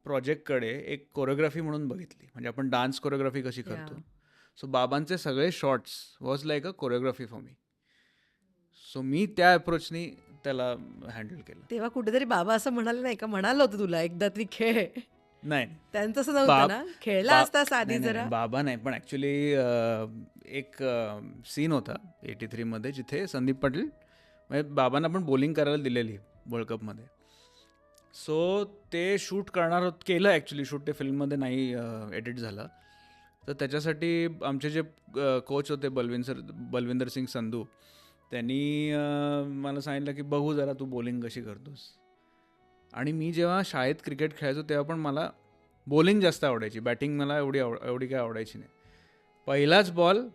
प्रोजेक्टकडे एक कोरिओग्राफी म्हणून बघितली, म्हणजे आपण डान्स कोरिओग्राफी कशी करतो. Yeah. सो बाबांचे सगळे shots was like a choreography for me. So मी त्या अप्रोचनी त्याला हँडल केलं. तेव्हा कुठेतरी बाबा असं म्हणाले नाही का, म्हणालं होतं तुला एकदा तरी खेळ? नाही त्यांचं असं नव्हतं बाब- ना, खेळला बा- असतास आधी नाही, नाही, जरा. नाही, बाबा नाही, पण ॲक्च्युली एक सीन होता 83मध्ये जिथे संदीप पाटील म्हणजे बाबांना पण बॉलिंग करायला दिलेली वर्ल्ड कपमध्ये. सो ते शूट केलं ॲक्च्युली शूट, ते फिल्ममध्ये नाही एडिट झालं. तर त्याच्यासाठी आमचे जे कोच होते बलविंदर सिंग संधू, त्यांनी मला सांगितलं की बघू जरा तू बॉलिंग कशी करतोस. आणि मी जेव्हा शाळेत क्रिकेट खेळायचो तेव्हा पण मला बॉलिंग जास्त आवडायची, बॅटिंग मला एवढी काय आवडायची नाही. पहिलाच बॉल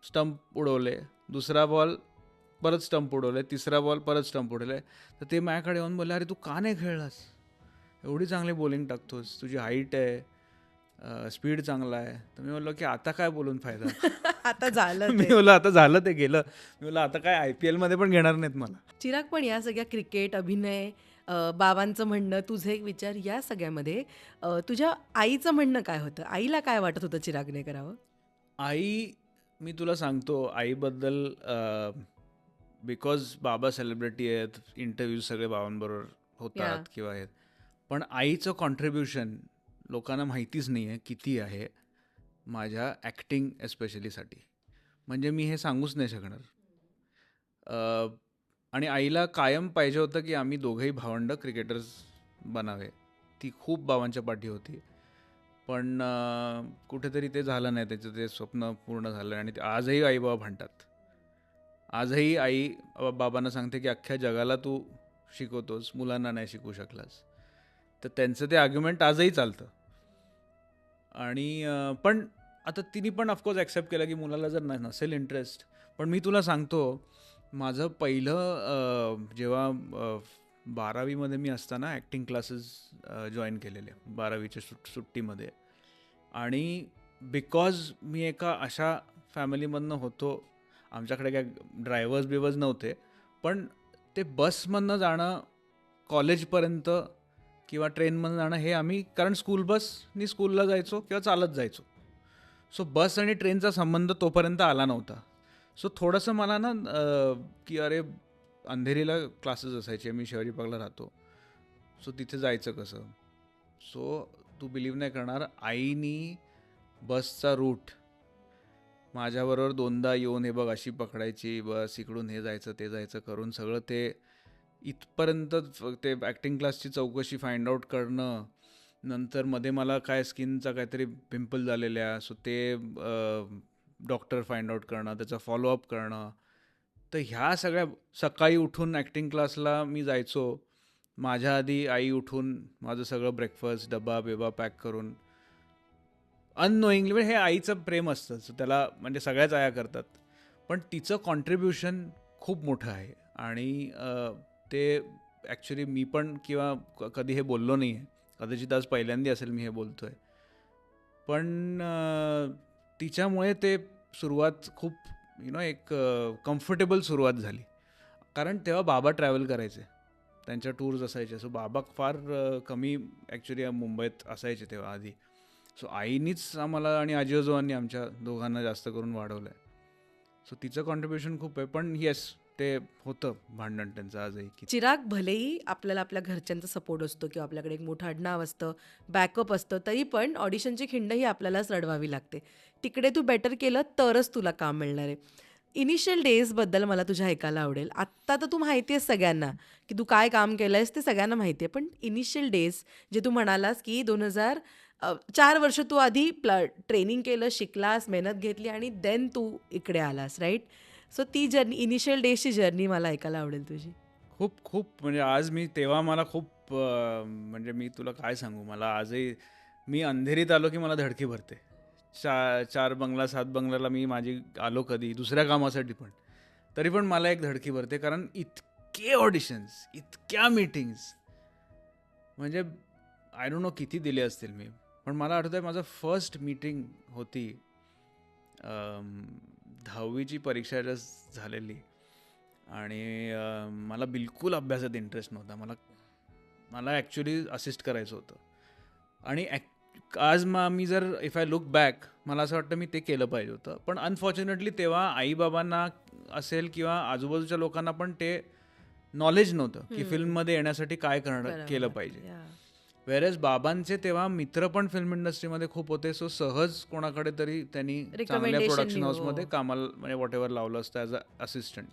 स्टंप उडवले, दुसरा बॉल परत स्टंप उडवले, तिसरा बॉल परत स्टंप उडवले. तर ते माझ्याकडे येऊन बोलले अरे तू का नाही खेळलास, एवढी चांगली बॉलिंग टाकतोस, तुझी हाईट आहे, स्पीड चांगला आहे. तर मी बोललो की आता काय बोलून फायदा. आता झालं मी ते. बोललो आता झालं ते गेलं. मी बोललो आता काय IPL मध्ये पण घेणार नाहीत मला. चिराग, पण या सगळ्या क्रिकेट, अभिनय, बाबांचं म्हणणं, तुझे विचार, या सगळ्यामध्ये तुझ्या आईचं म्हणणं काय होतं? आईला काय वाटत होतं चिरागने करावं? मी तुला सांगतो आईबद्दल, बिकॉज बाबा सेलिब्रिटी आहेत, इंटरव्ह्यूज सगळे बाबांबरोबर होतात Yeah. किंवा आहेत, पण आईचं कॉन्ट्रीब्युशन लोकांना माहितीच नाही आहे किती आहे माझ्या ॲक्टिंग एस्पेशलीसाठी. म्हणजे मी हे सांगूच नाही शकणार. आणि आईला कायम पाहिजे होतं की आम्ही दोघंही भावंडं क्रिकेटर्स बनावे. ती खूप बाबांच्या पाठी होती, पण कुठेतरी ते झालं नाही, त्याचं ते स्वप्न पूर्ण झालं. आणि आजही आई बाबा भांडतात. आजही आई बाबांना सांगते की अख्ख्या जगाला तू शिकवतोस, मुलांना नाही शिकवू शकलास. तर त्यांचं ते आर्ग्युमेंट आजही चालतं. आणि पण आता तिने पण ऑफकोर्स ॲक्सेप्ट केलं की मुलाला जर नसेल इंटरेस्ट. पण मी तुला सांगतो, माझं पहिलं जेव्हा 12वीमध्ये मी असताना ॲक्टिंग क्लासेस जॉईन केलेले 12वीच्या सुट्टीमध्ये. आणि बिकॉज मी एका अशा फॅमिलीमधनं होतो, आमच्याकडे काय ड्रायव्हर्स नव्हते, पण ते बसमधनं जाणं कॉलेजपर्यंत किंवा ट्रेनमधनं जाणं हे आम्ही, कारण स्कूल बसनी स्कूलला जायचो किंवा चालत जायचो. सो बस आणि ट्रेनचा संबंध तोपर्यंत आला नव्हता. सो थोडंसं मला ना की अरे अंधेरीला क्लासेस असायचे, मी शिवाजी पार्कला राहतो, सो तिथे जायचं कसं. सो तू बिलीव्ह नाही करणार, आईनी बसचा रूट माझ्याबरोबर 2दा येऊन हे बघ अशी पकडायची बस, इकडून हे जायचं ते जायचं करून सगळं ते इथपर्यंत ते ॲक्टिंग क्लासची चौकशी फाइंड आउट करणं. नंतर मध्ये मला काय स्किनचा काहीतरी पिंपल झालेल्या, सो ते डॉक्टर फाइंड आउट करणं, त्याचा फॉलोअप करणं. तर ह्या सगळ्या, सकाळी उठून ॲक्टिंग क्लासला मी जायचो, माझ्या आधी आई उठून माझं सगळं ब्रेकफास्ट डबा पॅक करून, अननोईंगली. म्हणजे हे आईचं प्रेम असतं, सो त्याला म्हणजे सगळ्याच आया करतात, पण तिचं कॉन्ट्रीब्युशन खूप मोठं आहे. आणि ते ॲक्च्युली मी पण किंवा कधी हे बोललो नाही आहे, कदाचित आज पहिल्यांदा असेल मी हे बोलतो आहे, पण तिच्यामुळे ते सुरुवात खूप एक कम्फर्टेबल सुरुवात झाली. कारण तेव्हा बाबा ट्रॅव्हल करायचे, त्यांच्या टूर्स असायच्या. सो बाबा फार कमी ॲक्च्युली मुंबईत असायचे तेव्हा आधी. सो आईनीच आम्हाला आणि आजी आजोबांनी आमच्या दोघांना जास्त करून वाढवलं आहे. सो तिचं कॉन्ट्रीब्युशन खूप आहे. पण येस, ते होतं भांडण त्यांचं आजही. चिराग, भलेही आपल्याला आपल्या घरच्यांचा सपोर्ट असतो किंवा आपल्याकडे एक मोठं आडनाव असतं, बॅकअप असतं, तरी पण ऑडिशनची खिंडही आपल्यालाच लढवावी लागते. तिकडे तू बेटर केलं तरच तुला काम मिळणार आहे. इनिशियल डेजबद्दल मला तुझ्या ऐकायला आवडेल. आत्ता तर तू माहिती आहेस सगळ्यांना की तू काय काम केलं आहेस, ते सगळ्यांना माहिती आहे. पण इनिशियल डेज जे तू म्हणालास की 4 वर्ष तू आधी ट्रेनिंग केलं, शिकलास, मेहनत घेतली आणि देन तू इकडे आलास, राईट? सो ती जर्नी, इनिशियल डेजची जर्नी मला ऐकायला आवडेल तुझी. खूप खूप म्हणजे आज मी तेव्हा मला खूप म्हणजे मी तुला काय सांगू, मला आजही मी अंधेरीत आलो की मला धडकी भरते. 4 बंगला 7 बंगल्याला मी माझी आलो कधी दुसऱ्या कामासाठी पण, तरी पण मला एक धडकी भरते, कारण इतके ऑडिशन्स, इतक्या मीटिंग्स, म्हणजे आय डोंट नो किती दिले असतील मी. पण मला आठवतंय माझं फर्स्ट मीटिंग होती 10वीची परीक्षा जस्ट झालेली, आणि मला बिलकुल अभ्यासात इंटरेस्ट नव्हता. मला मला ॲक्च्युली असिस्ट करायचं होतं, आणि आज मी जर इफ आय लुक बॅक, मला असं वाटतं मी ते केलं पाहिजे होतं. पण अनफॉर्च्युनेटली तेव्हा आईबाबांना असेल किंवा आजूबाजूच्या लोकांना पण ते नॉलेज नव्हतं की फिल्ममध्ये येण्यासाठी काय केलं पाहिजे. वेरेज बाबांचे तेव्हा मित्र पण फिल्म इंडस्ट्रीमध्ये खूप होते, सो सहज कोणाकडे तरी त्यांनी चांगल्या Recommendation प्रोडक्शन नी, हाऊसमध्ये हो. कामाला म्हणजे वॉट एव्हर लावलं असतं as a assistant,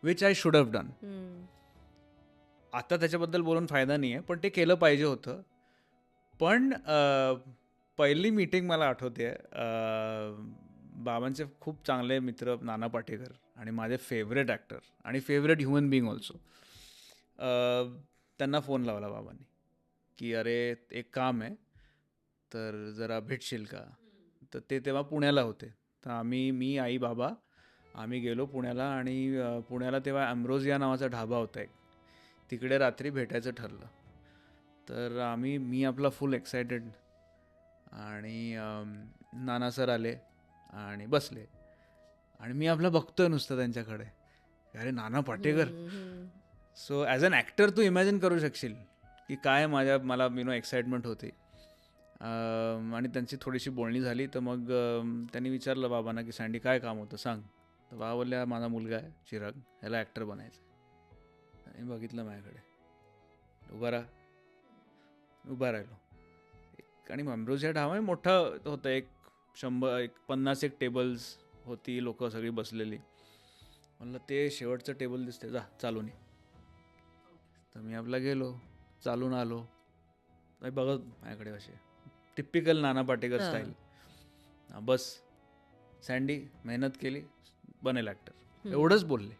which I should have done. आता त्याच्याबद्दल बोलून फायदा नाही आहे, पण ते केलं पाहिजे होतं. पण पहिली मीटिंग मला आठवते, बाबांचे खूप चांगले मित्र नाना पाटेकर आणि माझे फेवरेट ॲक्टर आणि फेवरेट ह्युमन बिईंग ऑल्सो, त्यांना फोन लावला बाबांनी की अरे एक काम आहे, तर जरा भेटशील का. तर ते तेव्हा पुण्याला होते, तर मी आई बाबा आम्ही गेलो पुण्याला, आणि पुण्याला तेव्हा ॲम्ब्रोजिया नावाचा ढाबा होता एक, तिकडे रात्री भेटायचं ठरलं. तर मी आपला फुल एक्सायटेड, आणि नाना सर आले आणि बसले, आणि मी आपलं बघतोय नुसतं त्यांच्याकडे, अरे Nana Patekar. So as an actor तू इमॅजिन करू शकशील की काय मला एक्साइटमेंट होती. आणि त्यांची थोडीशी बोलणी झाली, तर मग त्यांनी विचारलं बाबांना की सँडी काय काम होतं सांग. तर बाबा बोलल्या माझा मुलगा आहे चिराग, ह्याला ॲक्टर बनायचं. आणि बघितलं माझ्याकडे, उभा राहिलो. आणि अम्ब्रोजिया ढाबा मोठा होता, 50 टेबल्स होती, लोक सगळी बसलेली. म्हणलं ते शेवटचं टेबल दिसते, जा चालून ये. तर मी आपला गेलो, चालून आलो, बघत माझ्याकडे असे टिपिकल नाना पाटेकर स्टाईल. बस सँडी मेहनत केली, बनेल ॲक्टर, एवढंच बोलले.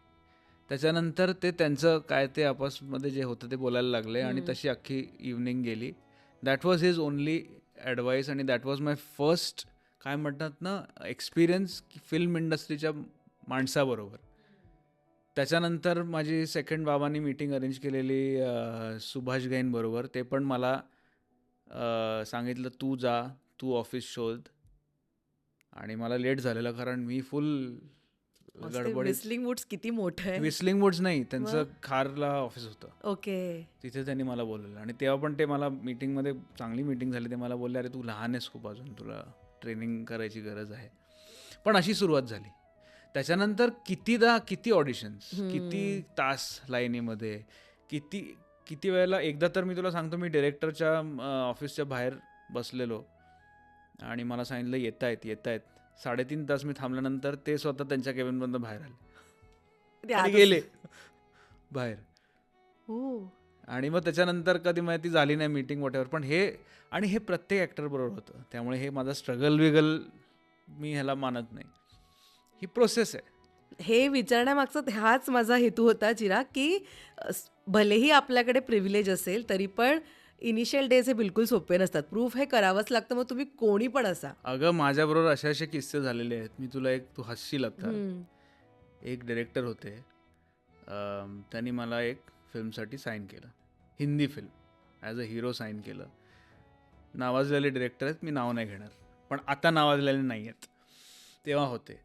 त्याच्यानंतर ते त्यांचं काय ते आपसमध्ये जे होतं ते बोलायला लागले, आणि तशी अख्खी इव्हनिंग गेली. That was his only advice, आणि दॅट वॉज माय फर्स्ट काय म्हणतात ना एक्सपिरियन्स फिल्म इंडस्ट्रीच्या माणसाबरोबर. त्याच्यानंतर माझी सेकंड बाबांनी मीटिंग अरेंज केलेली सुभाष गैनबरोबर. ते पण मला सांगितलं तू ऑफिस शोध, आणि मला लेट झालेलं कारण मी फुल गडबडीत. विस्लिंग वुड्स किती मोठं आहे. विस्लिंग वुड्स नाही, त्यांचं खारला ऑफिस होतं, ओके. तिथे त्यांनी मला बोलवलं. आणि तेव्हा पण ते मला मीटिंगमध्ये, चांगली मीटिंग झाली, ते मला बोलले अरे तू लहान आहेस खूप अजून, तुला ट्रेनिंग करायची गरज आहे. पण अशी सुरुवात झाली. त्याच्यानंतर किती ऑडिशन्स, किती तास लाईनीमध्ये, किती वेळेला. एकदा तर मी तुला सांगतो, मी डिरेक्टरच्या ऑफिसच्या बाहेर बसलेलो, आणि मला सांगितलं येत आहेत. 3.5 तास मी थांबल्यानंतर ते स्वतः त्यांच्या केबिनमधून बाहेर आले आणि गेले बाहेर. आणि मग त्याच्यानंतर कधी माहिती झाली नाही मीटिंग वॉटेवर. पण हे प्रत्येक ॲक्टर बरोबर होतं, त्यामुळे हे माझा स्ट्रगल मी ह्याला मानत नाही, ही प्रोसेस आहे. हे विचारण्यामागचा हाच माझा हेतू होता चिराग, की भलेही आपल्याकडे प्रिव्हिलेज असेल तरी पण इनिशियल डेज हे बिलकुल सोपे नसतात. प्रूफ हे करावंच लागतं, मग तुम्ही कोणी पण असा. अगं माझ्याबरोबर असे किस्से झालेले आहेत. मी तुला तू हसशील आता. एक डिरेक्टर होते, त्यांनी मला एक फिल्मसाठी साईन केलं, Hindi film, as a hero sign केलं. नावाजलेले डिरेक्टर आहेत, मी नाव नाही घेणार, पण आता नावाजलेले नाही आहेत, तेव्हा होते.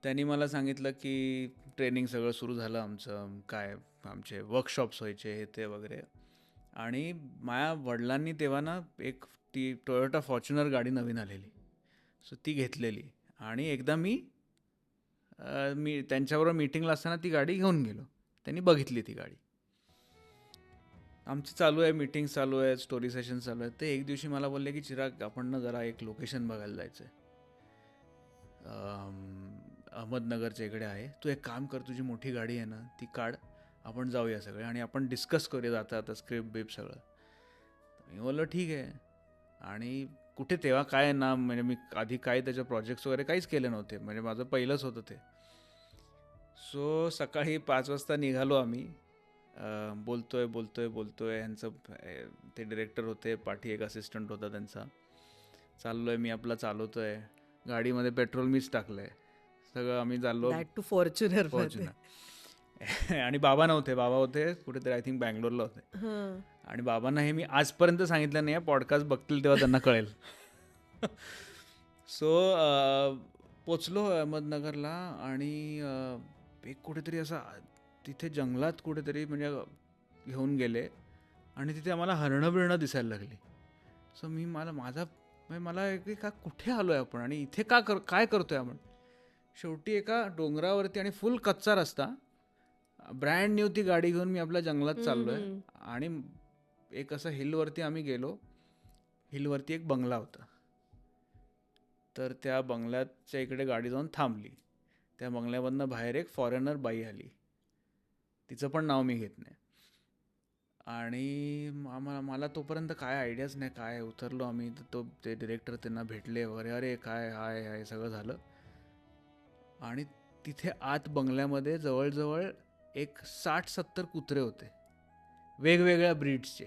त्यांनी मला सांगितलं की ट्रेनिंग सगळं सुरू झालं आमचं, काय आमचे वर्कशॉप्स व्हायचे हे ते वगैरे. आणि माझ्या वडिलांनी तेव्हा ना ती टोयोटा फॉर्च्युनर गाडी नवीन आलेली, सो ती घेतलेली. आणि एकदा मी त्यांच्याबरोबर मीटिंगला असताना ती गाडी घेऊन गेलो. त्यांनी बघितली ती गाडी, आमची चालू आहे, मीटिंग चालू आहे, स्टोरी सेशन चालू आहे. ते एक दिवशी मला बोलले की चिराग आपण ना जरा एक लोकेशन बघायला जायचं आहे, अहमदनगरच्या इकडे आहे, तू एक काम कर, तुझी मोठी गाडी आहे ना ती काढ, आपण जाऊया सगळे आणि आपण डिस्कस करूया आता स्क्रिप्ट बिप सगळं. मी बोललो ठीक आहे. आणि कुठे तेव्हा काय ना, म्हणजे मी आधी काय त्याच्या प्रोजेक्ट्स वगैरे काहीच केले नव्हते, म्हणजे माझं पहिलंच होतं ते. सो सकाळी 5 वाजता निघालो आम्ही बोलतोय बोलतोय बोलतोय ह्यांचं ते डिरेक्टर होते, पाठी एक असिस्टंट होता त्यांचा. चाललोय मी आपला, चालवतोय गाडीमध्ये, पेट्रोल मीच टाकलंय, सगळं आम्ही चाललो दॅट टू फॉर्च्युनर फॉर्च्युनर. आणि बाबा नव्हते, बाबा होते कुठेतरी आय थिंक बँगलोरला होते. आणि बाबांना हे मी आजपर्यंत सांगितलं नाही आहे, पॉडकास्ट बघतील तेव्हा त्यांना कळेल. सो पोचलो अहमदनगरला आणि एक कुठेतरी असा तिथे जंगलात कुठेतरी म्हणजे घेऊन गेले आणि तिथे आम्हाला हरणं बिरणं दिसायला लागली. सो मला की का कुठे आलो आहे आपण आणि इथे काय करतोय आपण. शेवटी एका डोंगरावरती आणि फुल कच्चा रस्ता, ब्रँड न्यू ती गाडी घेऊन मी आपल्या जंगलात चाललोय आणि एक असं हिलवरती आम्ही गेलो. हिलवरती एक बंगला होता. तर त्या बंगल्याच्या इकडे गाडी जाऊन थांबली. त्या बंगल्यामधनं बाहेर एक फॉरेनर बाई आली, तिचं पण नाव मी घेत नाही. आणि मला तोपर्यंत काय आयडियाच नाही, काय उतरलो आम्ही. ते डिरेक्टर त्यांना भेटले वगैरे, अरे काय हाय हाय सगळं झालं. आणि तिथे आत बंगल्यामध्ये जवळजवळ एक 60-70 कुत्रे होते, वेगवेगळ्या ब्रीड्सचे.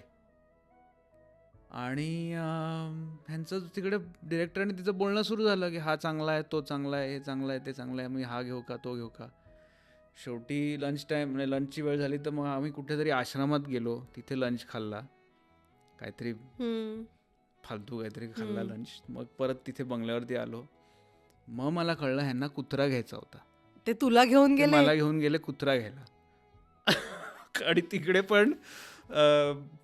आणि ह्यांचं तिकडे डिरेक्टरने तिचं बोलणं सुरू झालं की हा चांगला आहे, तो चांगला आहे, हे चांगलं आहे, ते चांगलं आहे, मी हा घेऊ का, तो घेऊ का. शेवटी लंच टाईम म्हणजे लंचची वेळ झाली, तर मग आम्ही कुठेतरी आश्रमात गेलो, तिथे लंच खाल्ला, काहीतरी फालतू काहीतरी खाल्ला लंच. मग परत तिथे बंगल्यावरती आलो. मग मला कळलं ह्यांना कुत्रा घ्यायचा होता. ते तुला घेऊन गेले? मला घेऊन गेले कुत्रा घ्यायला. आणि तिकडे पण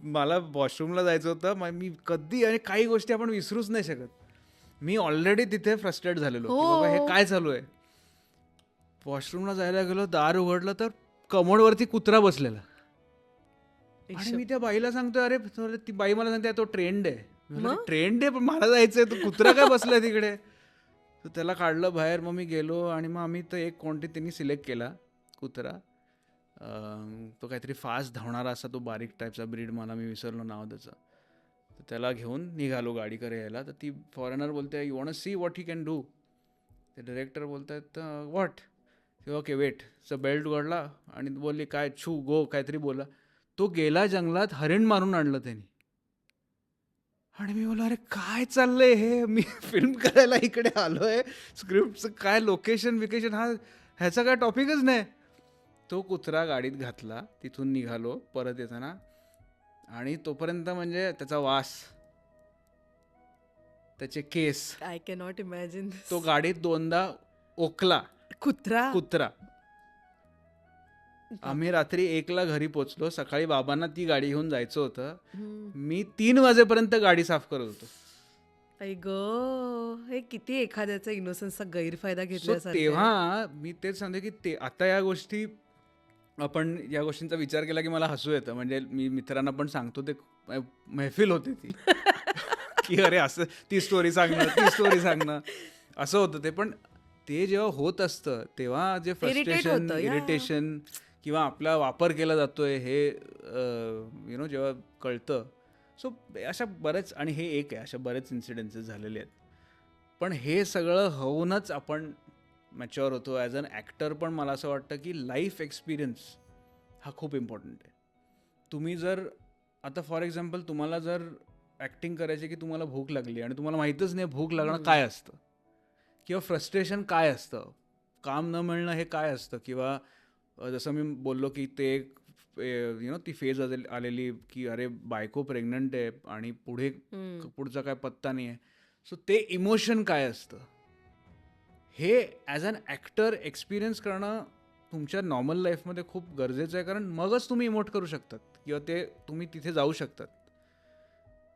मला वॉशरूमला जायचं होतं. मी कधी आणि काही गोष्टी आपण विसरूच नाही शकत. मी ऑलरेडी तिथे फ्रस्ट्रेट झालेलो की बाबा हे काय चालू आहे. वॉशरूमला जायला गेलो, दार उघडलं तर कमोडवरती कुत्रा बसलेला. आणि मी त्या बाईला सांगतोय, अरे ती बाई मला सांगते तो ट्रेंड आहे. ट्रेंड आहे पण मला जायचंय, तो कुत्रा काय बसलाय तिकडे. तर त्याला काढलं बाहेर. मग मी गेलो आणि मग आम्ही तर एक कोणती त्यांनी सिलेक्ट केला कुत्रा. तो काहीतरी फास्ट धावणारा असा तो बारीक टाईपचा ब्रीड, मला मी विसरलो नाव त्याचं. तर त्याला घेऊन निघालो गाडीकडे यायला. तर ती फॉरेनर बोलते, you want see what he can do. ते डिरेक्टर बोलत आहेत व्हॉट. Okay weight. बेल्ट उघडला आणि बोलली काय छू गो काहीतरी बोला. तो गेला जंगलात, हरिण मारून आणलं त्यांनी. आणि मी बोला, अरे काय चाललंय हे, मी फिल्म करायला इकडे आलोय, स्क्रिप्टचं काय लोकेशन ह्याचा काय टॉपिकच नाही. तो कुत्रा गाडीत घातला, तिथून निघालो परत येताना. आणि तोपर्यंत म्हणजे त्याचा वास, त्याचे केस, आय कॅनॉट इमॅजिन. तो गाडीत 2दा ओकला कुत्रा. आम्ही रात्री 1ला घरी पोचलो. सकाळी बाबांना ती गाडी घेऊन जायचं होतं. मी 3 वाजेपर्यंत गाडी साफ करत होतो. आई ग, हे किती एखाद्याचा इनोसन्सचा गैरफायदा घेतल्यासारखं. तेव्हा मी तेच सांगते की आता या गोष्टींचा विचार केला की मला हसू येतं. म्हणजे मी मित्रांना पण सांगतो, ते महफिल होते ती की अरे असं ती स्टोरी सांगणं असं होतं ते. पण ते जेव्हा होत असतं तेव्हा जे फ्रस्ट्रेशन, इरिटेशन किंवा आपला वापर केला जातोय हे जेव्हा कळतं. सो अशा बरेच, आणि हे एक आहे, अशा बरेच इन्सिडेन्सेस झालेले आहेत. पण हे सगळं होऊनच आपण मॅच्युअर होतो ॲज अन ॲक्टर. पण मला असं वाटतं की लाईफ एक्सपिरियन्स हा खूप इम्पॉर्टंट आहे. तुम्ही जर आता फॉर एक्झाम्पल तुम्हाला जर ॲक्टिंग करायची की तुम्हाला भूक लागली आणि तुम्हाला माहीतच नाही भूक लागणं काय असतं, किंवा फ्रस्ट्रेशन काय असतं, काम न मिळणं हे काय असतं, किंवा जसं मी बोललो की ते ती फेज आलेली की अरे बायको प्रेग्नंट आहे आणि पुढचा काय पत्ता नाही आहे. सो ते इमोशन काय असतं हे ॲज अन ॲक्टर एक्सपिरियन्स करणं तुमच्या नॉर्मल लाईफमध्ये खूप गरजेचं आहे. कारण मगच तुम्ही इमोट करू शकतात किंवा तुम्ही तिथे जाऊ शकतात.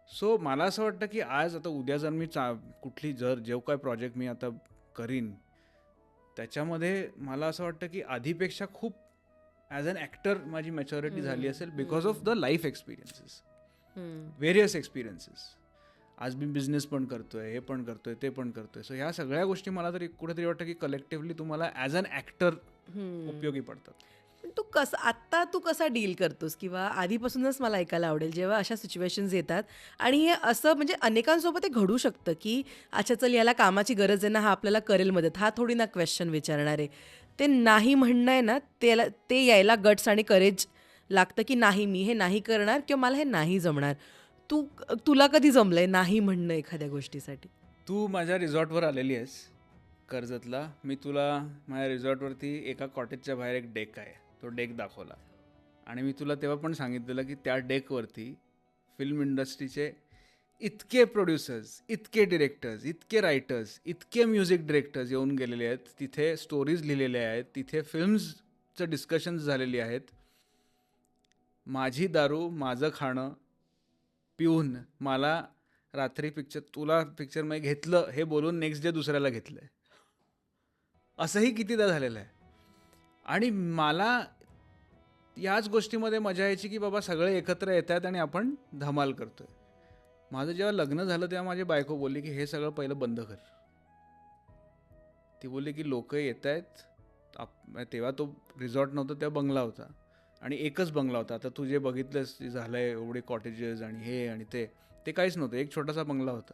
सो मला असं वाटतं की आज आता उद्या जर मी जेव्हा काय प्रोजेक्ट मी आता करीन त्याच्यामध्ये मला असं वाटतं की आधीपेक्षा खूप ॲज अन ॲक्टर माझी मॅच्युरिटी झाली असेल because of the life experiences, various experiences. आज मी बिझनेस पण करतोय, हे पण करतोय, ते पण करतोय. सो ह्या सगळ्या गोष्टी मला तरी कुठेतरी वाटतं की कलेक्टिव्हली तुम्हाला ॲज अन ॲक्टर उपयोगी पडतात. पण तू कसा डील करतोस, किंवा आधीपासूनच मला ऐकायला आवडेल जेव्हा अशा सिच्युएशन्स येतात आणि हे असं म्हणजे अनेकांसोबत हे घडू शकतं की अच्छा चल याला कामाची गरज आहे ना, हा आपल्याला करेल मदत, हा थोडी ना क्वेश्चन विचारणार आहे. ते नाही म्हणणं आहे ना, ते यायला गट्स आणि करेज लागतं की नाही मी हे नाही करणार किंवा मला हे नाही जमणार. तुला कधी जमलंय नाही म्हणणं एखाद्या गोष्टीसाठी? तू माझ्या रिसॉर्टवर आलेली आहेस कर्जतला. मी तुला माझ्या रिसॉर्टवरती एका कॉटेजच्या बाहेर एक डेक आहे, तो डेक दाखवला. आणि मी तुला तेव्हा पण सांगितलेलं की त्या डेकवरती फिल्म इंडस्ट्रीचे इतके प्रोड्युसर्स, इतके डिरेक्टर्स, इतके रायटर्स, इतके म्युझिक डिरेक्टर्स येऊन गेलेले आहेत. तिथे स्टोरीज लिहिलेल्या आहेत, तिथे फिल्म्सचं डिस्कशन्स झालेली आहेत. माझी दारू, माझं खाणं पिऊन मला रात्री तुला पिक्चरमध्ये घेतलं हे बोलून नेक्स्ट डे दुसऱ्याला घेतलं आहे, असंही कितीदा झालेलं आहे. आणि मला याच गोष्टीमध्ये मजा यायची की बाबा सगळे एकत्र येत आहेत आणि आपण धमाल करतोय. माझं जेव्हा लग्न झालं तेव्हा माझी बायको बोलली की हे सगळं पहिलं बंद कर. ती बोलली की लोक येत आहेत. तेव्हा तो रिसॉर्ट नव्हता, तेव्हा बंगला होता आणि एकच बंगला होता. आता तू जे बघितलंस झालं आहे एवढे कॉटेजेस आणि हे आणि ते काहीच नव्हतं, एक छोटासा बंगला होता.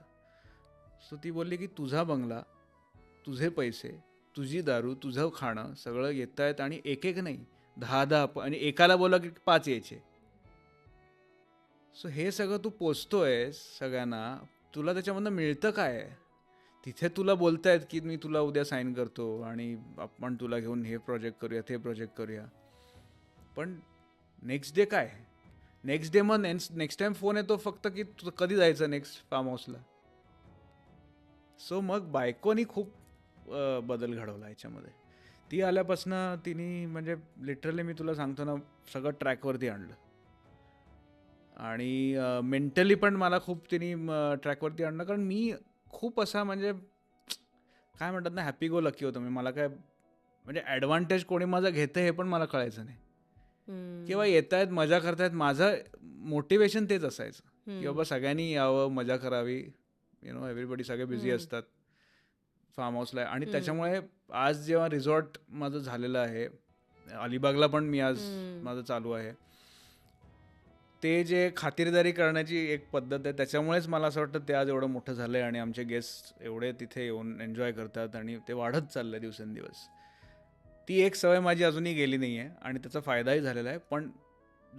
सो ती बोलली की तुझा बंगला, तुझे पैसे, तुझी दारू, तुझं खाणं सगळं येत आहेत आणि एक एक नाही 10 आणि एकाला बोला की 5 यायचे. सो हे सगळं तू पोचतोय सगळ्यांना, तुला त्याच्यामधनं मिळतं काय? तिथे तुला बोलतायत की मी तुला उद्या साईन करतो आणि आपण तुला घेऊन हे प्रोजेक्ट करूया, ते प्रोजेक्ट करूया. पण नेक्स्ट डे काय? नेक्स्ट डे मग नेक्स्ट टाइम फोन येतो फक्त की तू कधी जायचं नेक्स्ट फार्म हाऊसला. सो मग बायकोनी खूप बदल घडवला याच्यामध्ये. ती आल्यापासनं तिने म्हणजे लिटरली मी तुला सांगतो ना सगळं ट्रॅकवरती आणलं. आणि मेंटली पण मला खूप तिने ट्रॅकवरती आणलं. कारण मी खूप असा म्हणजे काय म्हणतात ना हॅपी गो लकी होतो मी. मला काय म्हणजे ॲडव्हान्टेज कोणी माझं घेतं हे पण मला कळायचं नाही. किंवा येत आहेत मजा करतायत, माझं मोटिवेशन तेच असायचं की बाबा सगळ्यांनी यावं, मजा करावी. एव्हरीबडी सगळे बिझी असतात फार्म हाऊसला. आणि त्याच्यामुळे आज जेव्हा रिसॉर्ट माझं झालेलं आहे, अलिबागला पण मी आज माझं चालू आहे, ते जे खातिरदारी करण्याची एक पद्धत आहे त्याच्यामुळेच मला असं वाटतं ते आज एवढं मोठं झालं आहे आणि आमचे गेस्ट एवढे तिथे येऊन एन्जॉय करतात आणि ते वाढत चाललं आहे दिवसेंदिवस. ती एक सवय माझी अजूनही गेली नाही आहे आणि त्याचा फायदाही झालेला आहे. पण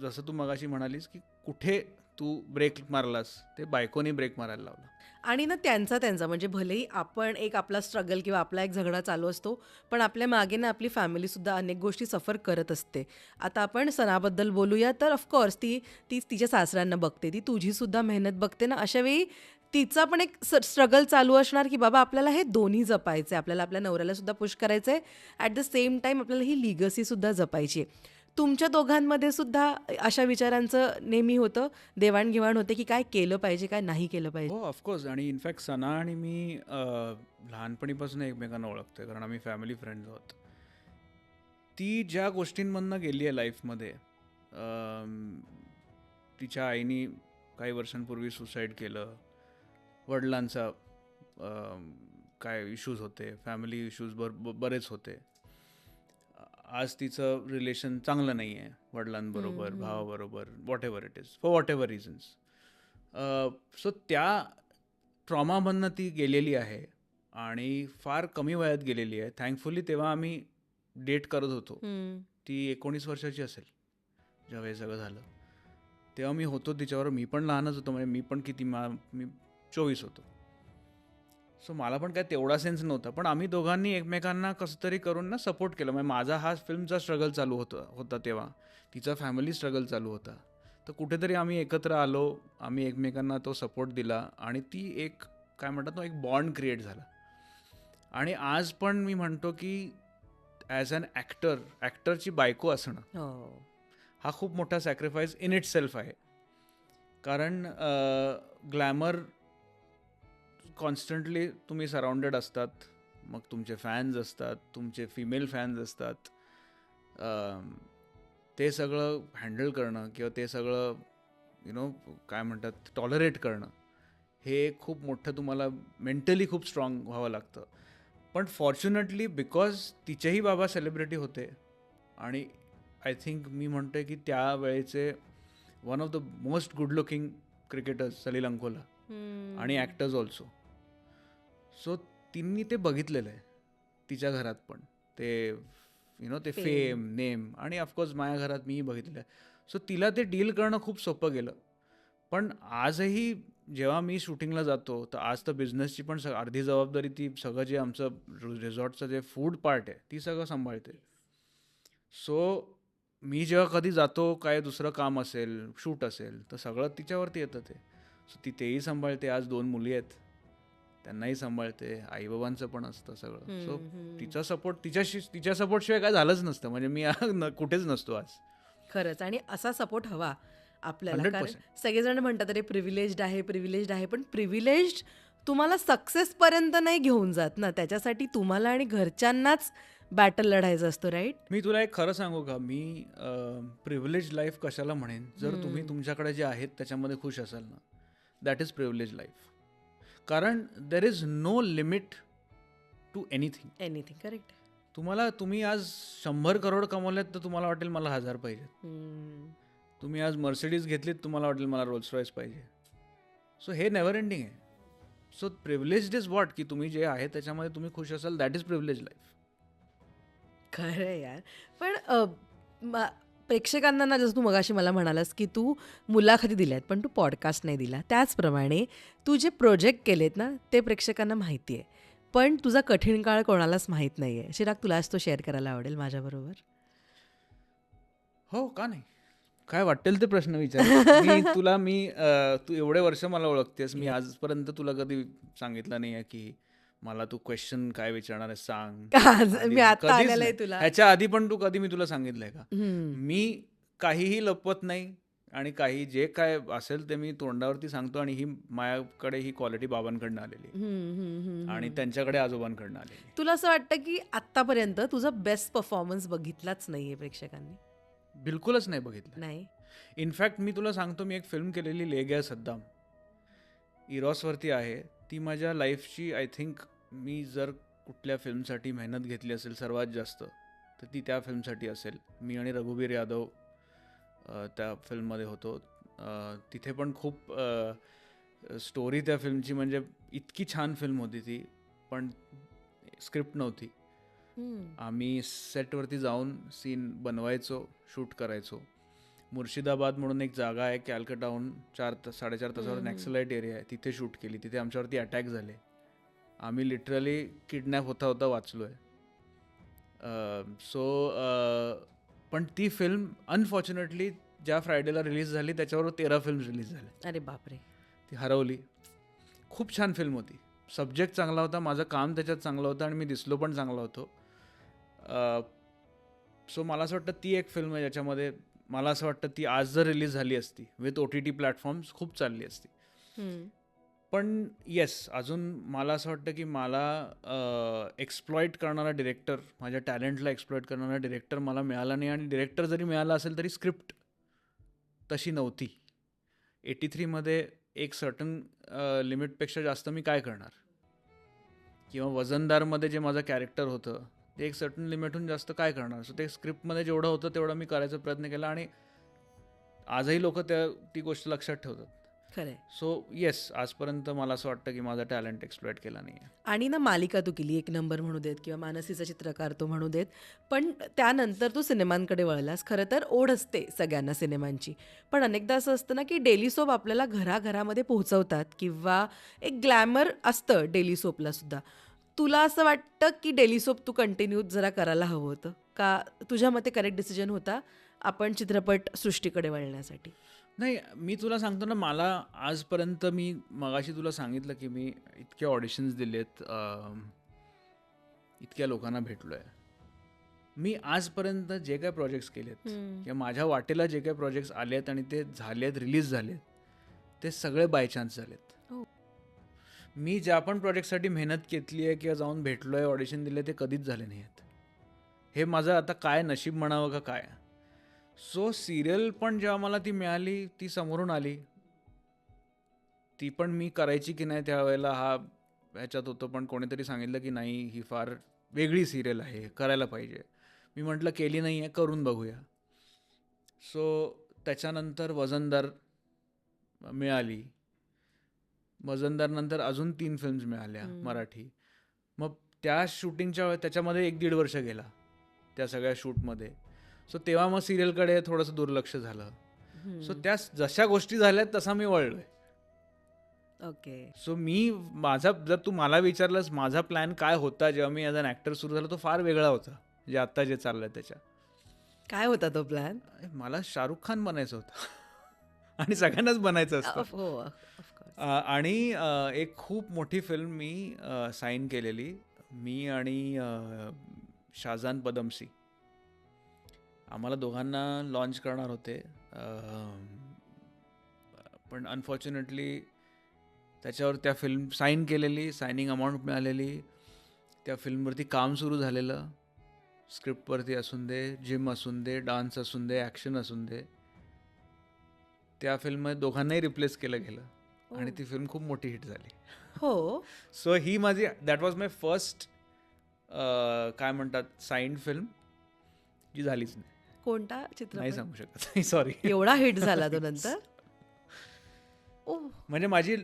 जसं तू मगाशी म्हणालीस की कुठे तू ब्रेक मारलास, ते बायकोनी ब्रेक मारायला लावला. आणि ना त्यांचा म्हणजे भलेही आपण एक आपला स्ट्रगल किंवा आपला एक झगडा चालू असतो, पण आपल्या मागे ना आपली फॅमिलीसुद्धा अनेक गोष्टी सफर करत असते. आता आपण सणाबद्दल बोलूया तर ऑफकोर्स ती तिच्या सासऱ्यांना बघते, ती तुझीसुद्धा मेहनत बघते ना. अशावेळी तिचा पण एक स्ट्रगल चालू असणार की बाबा आपल्याला हे दोन्ही जपायचं आहे, आपल्याला आपल्या नवऱ्याला सुद्धा पुश करायचं आहे, ॲट द सेम टाईम आपल्याला ही लिगसीसुद्धा जपायची आहे. तुमच्या दोघांमध्ये सुद्धा अशा विचारांचं नेहमी होतं, देवाणघेवाण होते की काय केलं पाहिजे, काय नाही केलं पाहिजे? हो ऑफकोर्स. आणि इनफॅक्ट सना आणि मी लहानपणीपासून एकमेकांना ओळखतोय कारण आम्ही फॅमिली फ्रेंड्स आहोत. ती ज्या गोष्टींमधनं गेली आहे लाईफमध्ये, तिच्या आईनी काही वर्षांपूर्वी सुसाईड केलं, वडिलांचा काय इश्यूज होते, फॅमिली इश्यूज बरेच होते. आज तिचं रिलेशन चांगलं नाही आहे वडिलांबरोबर, भावाबरोबर, what ever it is, for what ever reasons. So त्या ट्रॉमामधनं ती गेलेली आहे आणि फार कमी वयात गेलेली आहे. थँकफुली तेव्हा आम्ही डेट करत होतो. ती 19 वर्षाची असेल जेव्हा हे सगळं झालं. तेव्हा मी होतो तिच्यावर. मी पण लहानच होतो, म्हणजे मी पण मी 24 होतो. सो मला पण काय तेवढा सेन्स नव्हता, पण आम्ही दोघांनी एकमेकांना कसं तरी करून ना सपोर्ट केलं. म्हणजे माझा हा फिल्मचा स्ट्रगल चालू होता तेव्हा, तिचा फॅमिली स्ट्रगल चालू होता. तर कुठेतरी आम्ही एकत्र आलो, आम्ही एकमेकांना तो सपोर्ट दिला आणि ती एक काय म्हणतात ना एक बॉन्ड क्रिएट झाला. आणि आज पण मी म्हणतो की ॲज अन ॲक्टरची बायको असणं हा खूप मोठा सॅक्रिफाईस इन इट सेल्फ आहे. कारण ग्लॅमर कॉन्स्टंटली तुम्ही सराउंडेड असतात, मग तुमचे फॅन्स असतात, तुमचे फिमेल फॅन्स असतात. ते सगळं हँडल करणं किंवा ते सगळं काय म्हणतात टॉलरेट करणं हे खूप मोठं, तुम्हाला मेंटली खूप स्ट्रॉंग व्हावं लागतं. पण फॉर्च्युनेटली बिकॉज तिचेही बाबा सेलिब्रिटी होते आणि आय थिंक मी म्हणतो आहे की त्यावेळेचे one of the most good looking cricketers Salil Ankola आणि ॲक्टर्स ऑल्सो. सो तिन्ही ते बघितलेलं आहे तिच्या घरात पण, ते ते फेम नेम, आणि ऑफकोर्स माझ्या घरात मीही बघितलेलं आहे. सो तिला ते डील करणं खूप सोपं गेलं. पण आजही जेव्हा मी शूटिंगला जातो तर आज तर बिझनेसची पण अर्धी जबाबदारी ती सगळं जे आमचं रिसॉर्टचं जे फूड पार्ट आहे ती सगळं सांभाळते. सो मी जेव्हा कधी जातो काय दुसरं काम असेल शूट असेल तर सगळं तिच्यावरती येतं ते. सो ती तेही सांभाळते. आज 2 मुली आहेत त्यांनाही सांभाळते. आईबाबांचं पण असतं सगळं. सो तिचा सपोर्ट तिच्या सपोर्टशिवाय काय झालंच नसतं. म्हणजे मी कुठेच नसतो आज. खरंच. आणि असा सपोर्ट हवा आपल्याला. कारण 100%. सगळेजण म्हणतात अरे प्रिव्हिलेज्ड आहे, प्रिव्हिलेज्ड आहे. पण प्रिव्हिलेज्ड तुम्हाला सक्सेसपर्यंत नाही घेऊन जात ना. त्याच्यासाठी तुम्हाला आणि घरच्यांनाच बॅटल लढायचं असतं, राईट? मी तुला एक खरं सांगू का, मी प्रिव्हिलेज लाईफ कशाला म्हणेन, जर तुम्ही तुमच्याकडे जे आहेत त्याच्यामध्ये खुश असाल ना, दॅट इज प्रिव्हिलेज लाईफ. कारण there is no limit to anything. Anything. Correct. तुम्ही आज 100 करोड कमवलेत तर तुम्हाला वाटेल मला 1000 पाहिजेत. तुम्ही आज मर्सिडीज घेतलीत तुम्हाला वाटेल मला रोल्स रॉयस पाहिजे. सो हे नेव्हर एंडिंग आहे. सो प्रिव्हिलेज इज वॉट, की तुम्ही जे आहे त्याच्यामध्ये तुम्ही खुश असाल, दॅट इज प्रिव्हिलेज लाईफ. खरं आहे यार. पण प्रेक्षकांना ना, जसं तू मगाशी मला म्हणालास की तू मुलाखती दिल्या आहेत पण तू पॉडकास्ट नाही दिला, त्याचप्रमाणे तू जे प्रोजेक्ट केलेत ना ते प्रेक्षकांना माहिती आहे, पण तुझा कठीण काळ कोणालाच माहीत नाही आहे. चिराग, तुलाच तो शेअर करायला आवडेल माझ्याबरोबर? हो, का नाही? काय वाटेल ते प्रश्न विचार. तू एवढे वर्ष मला ओळखतेस, मी आजपर्यंत तुला कधी सांगितलं नाही आहे की मला तू क्वेश्चन काय विचारणार आहे सांग. मी आता कधीच आलेलं आहे नाही. तुला. ह्याच्या आधी पण तू कधी मी तुला सांगितलंय का? हम्म. मी काहीही लपवत नाही आणि काही जे काय असेल ते मी तोंडावरती सांगतो. आणि ही माझ्याकडे ही क्वालिटी बाबांकडनं आलेली आणि त्यांच्याकडे आजोबांकडनं आलेली. तुला असं वाटतं की आत्तापर्यंत तुझा बेस्ट परफॉर्मन्स बघितलाच नाहीये प्रेक्षकांनी? बिलकुलच नाही बघितलं. नाही. इनफॅक्ट मी तुला सांगतो, मी एक फिल्म केलेली ले गया सद्दाम, इरॉसवरती आहे. ती माझ्या लाईफची आय थिंक, मी जर कुठल्या फिल्मसाठी मेहनत घेतली असेल सर्वात जास्त तर ती त्या फिल्मसाठी असेल. मी आणि रघुवीर यादव त्या फिल्ममध्ये होतो. तिथे पण खूप स्टोरी त्या फिल्मची, म्हणजे इतकी छान फिल्म होती ती, पण स्क्रिप्ट नव्हती. आम्ही सेटवरती जाऊन सीन बनवायचो, शूट करायचो. मुर्शिदाबाद म्हणून एक जागा आहे, कॅलकटाहून 4-4.5 तासावर नॅक्सलाइट एरिया आहे, तिथे शूट केली. तिथे आमच्यावरती अटॅक झाले. आम्ही लिटरली किडनॅप होता वाचलो आहे. पण ती फिल्म अनफॉर्च्युनेटली ज्या फ्रायडेला रिलीज झाली त्याच्यावर 13 फिल्म रिलीज झाल्या. अरे बापरे. ती हरवली. खूप छान फिल्म होती. सब्जेक्ट चांगला होता, माझं काम त्याच्यात चांगलं होतं आणि मी दिसलो पण चांगला होतो. सो मला असं वाटतं ती एक फिल्म आहे ज्याच्यामध्ये मला असं वाटतं ती आज जर रिलीज झाली असती विथ OTT प्लॅटफॉर्म्स खूप चालली असती. पण येस, अजून मला असं वाटतं की मला एक्सप्लॉईट करणारा डिरेक्टर, माझ्या टॅलेंटला एक्सप्लॉईट करणारा डिरेक्टर मला मिळाला नाही. आणि डिरेक्टर जरी मिळाला असेल तरी स्क्रिप्ट तशी नव्हती. 83मध्ये एक सर्टन लिमिटपेक्षा जास्त मी काय करणार, किंवा वजनदारमध्ये जे माझं कॅरेक्टर होतं ते एक सर्टन लिमिटहून जास्त काय करणार. सो ते स्क्रिप्टमध्ये जेवढं होतं तेवढं मी करायचा प्रयत्न केला आणि आजही लोक ती गोष्ट लक्षात ठेवतात. खरंय. सो येस, आजपर्यंत मला असं वाटतं की माझा टॅलेंट एक्सप्लॉइट केला नाही आहे. आणि ना, मालिका तू केली, एक नंबर म्हणू देत किंवा मानसीचा चित्रकार तो म्हणू देत, पण त्यानंतर तू सिनेमांकडे वळलास. खरं तर ओढ असते सगळ्यांना सिनेमांची, पण अनेकदा असं असतं ना की डेली सोप आपल्याला घराघरामध्ये पोहोचवतात किंवा एक ग्लॅमर असतं डेली सोपला सुद्धा. तुला असं वाटतं की डेली सोप तू कंटिन्यू जरा करायला हवं होतं का? तुझ्या मते करेक्ट डिसिजन होता आपण चित्रपट सृष्टीकडे वळण्यासाठी? नाही, मी तुला सांगतो ना, मला आजपर्यंत, मी मगाशी तुला सांगितलं की मी इतके ऑडिशन्स दिलेत, इतक्या लोकांना भेटलो आहे. मी आजपर्यंत जे काय प्रोजेक्ट्स केलेत किंवा माझ्या वाटेला जे काही प्रोजेक्ट्स आलेत आणि ते झालेत, रिलीज झालेत, ते सगळे बाय चान्स झालेत. मी ज्या पण प्रोजेक्टसाठी मेहनत घेतली आहे किंवा जाऊन भेटलो आहे, ऑडिशन दिले, ते कधीच झाले नाही आहेत. हे माझं आता काय नशीब म्हणावं का काय. सो सिरियल पण जेव्हा मला ती मिळाली, ती समोरून आली, ती पण मी करायची की नाही त्यावेळेला ह्याच्यात होतं. पण कोणीतरी सांगितलं की नाही, ही फार वेगळी सिरियल आहे, करायला पाहिजे. मी म्हटलं केली नाही आहे, करून बघूया. सो त्याच्यानंतर वजनदार मिळाली. वजनदारनंतर अजून 3 फिल्म्स मिळाल्या मराठी. मग त्या शूटिंगच्या त्याच्यामध्ये 1-1.5 वर्ष गेला त्या सगळ्या शूटमध्ये. सो तेव्हा मग सिरियलकडे थोडंसं दुर्लक्ष झालं. सो त्या जशा गोष्टी झाल्यात तसा मी वळलोय. ओके. सो माझा जर तू मला विचारलंस माझा प्लॅन काय होता जेव्हा मी ॲज अन ॲक्टर सुरू झालो, तो फार वेगळा होता जे आत्ता जे चाललंय त्याच्या. काय होता तो प्लॅन? मला शाहरुख खान बनायचं होतं आणि सगळ्यांनाच बनायचं असतं. हो, ऑफकोर्स. आणि एक खूप मोठी फिल्म मी साईन केलेली, मी आणि शाहजान पदमसी. आम्हाला दोघांना लॉन्च करणार होते, पण अनफॉर्च्युनेटली त्याच्यावर त्या फिल्म साईन केलेली, सायनिंग अमाऊंट मिळालेली, त्या फिल्मवरती काम सुरू झालेलं, स्क्रिप्टवरती असून दे, जिम असून दे, डान्स असून दे, ॲक्शन असून दे, त्या फिल्ममध्ये दोघांनाही रिप्लेस केलं गेलं आणि ती फिल्म खूप मोठी हिट झाली. हो. सो ही माझी दॅट वॉज माय फर्स्ट काय म्हणतात साईन फिल्म जी झालीच नाही. कोणता नाही चित्रपट? सांगू शकत, सॉरी. एवढा हिट झाला तो नंतर? ओ, म्हणजे माझी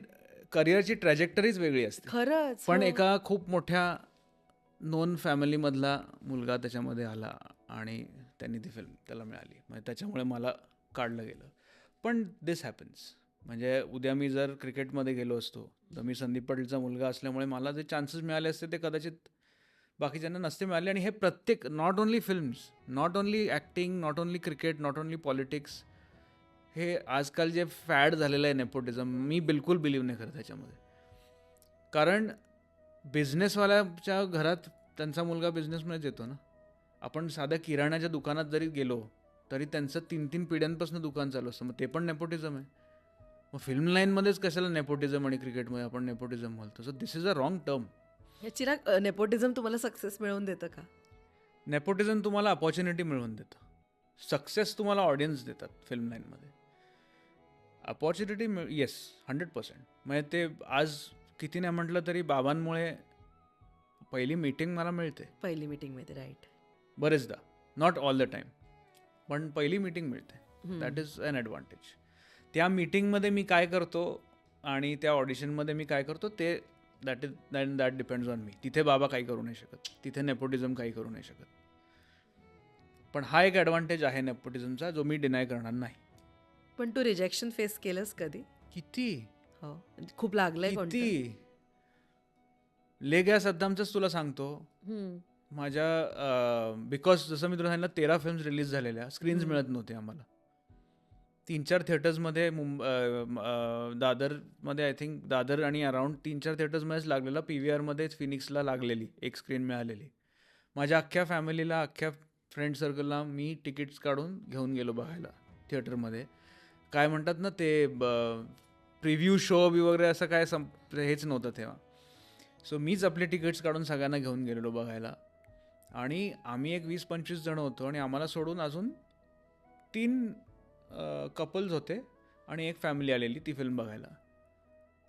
करिअरची ट्रॅजेक्टरीच वेगळी असते. खरंच. पण हो. एका खूप मोठ्या नोन फॅमिलीमधला मुलगा त्याच्यामध्ये आला आणि त्यांनी ती फिल्म त्याला मिळाली, म्हणजे त्याच्यामुळे मला काढलं गेलं. पण दिस हॅपन्स. म्हणजे उद्या मी जर क्रिकेटमध्ये गेलो असतो तर मी संदीप पाटीलचा मुलगा असल्यामुळे मला जे चान्सेस मिळाले असते ते कदाचित बाकीच्यांना नसते मिळाले. आणि हे प्रत्येक, not only films, not only acting, not only cricket, not only politics, हे आजकाल जे फॅड झालेलं आहे नेपोटिझम, मी बिलकुल बिलीव्ह नाही करत ह्याच्यामध्ये. कारण बिझनेसवाल्याच्या घरात त्यांचा मुलगा बिझनेसमध्येच येतो ना. आपण साध्या किराण्याच्या दुकानात जरी गेलो तरी त्यांचं 3-3 पिढ्यांपासून दुकान चालू असतं, मग ते पण नेपोटिझम आहे. मग फिल्म लाईनमध्येच कशाला नेपोटिझम आणि क्रिकेटमध्ये आपण नेपोटिझम बोलतो. So this is a wrong term. हे चिराग, नेपोटिझम तुम्हाला सक्सेस मिळवून देतं का? नेपोटिझम तुम्हाला अपॉर्च्युनिटी मिळवून देतं, सक्सेस तुम्हाला ऑडियन्स देतात. फिल्म लाईनमध्ये अपॉर्च्युनिटी येस 100%. म्हणजे ते आज किती नाही म्हटलं तरी बाबांमुळे पहिली मीटिंग मला मिळते पहिली मीटिंगमध्ये, राईट. बरेचदा, नॉट ऑल द टाईम, पण पहिली मीटिंग मिळते. That is an advantage. त्या मीटिंगमध्ये मी काय करतो आणि त्या ऑडिशनमध्ये मी काय करतो ते दॅट डिपेंड्स ऑन मी. तिथे बाबा काही करू नाही शकत, तिथे नेपोटिझम काही करू नाही शकत. पण हा एक ॲडव्हान्टेज आहे नेपोटिझमचा जो मी डिनाय करणार नाही. पण तू रिजेक्शन फेस केलंस कधी? किती हो. खूप लागलंय कोणतं? किती ले गया सद्दामचंच तुला सांगतो. माझ्या बिकॉज जसं मी तुला सांगितलं 13 फिल्म्स रिलीज झालेल्या, स्क्रीन्स मिळत नव्हते आम्हाला. 3-4 थिएटर्समध्ये दादरमध्ये, आय थिंक दादर आणि अराउंड 3-4 थिएटर्समध्येच लागलेला. PVRमध्येच फिनिक्सला लागलेली एक स्क्रीन मिळालेली. माझ्या अख्ख्या फॅमिलीला, अख्ख्या फ्रेंड सर्कलला मी तिकीट्स काढून घेऊन गेलो बघायला थिएटरमध्ये. काय म्हणतात ना ते प्रिव्ह्यू शो बी वगैरे असं काय हेच नव्हतं तेव्हा. सो मीच आपले तिकीट्स काढून सगळ्यांना घेऊन गेलेलो बघायला. आणि आम्ही एक 20-25 जण होतो आणि आम्हाला सोडून अजून 3 कपल्स होते आणि एक फॅमिली आलेली ती फिल्म बघायला.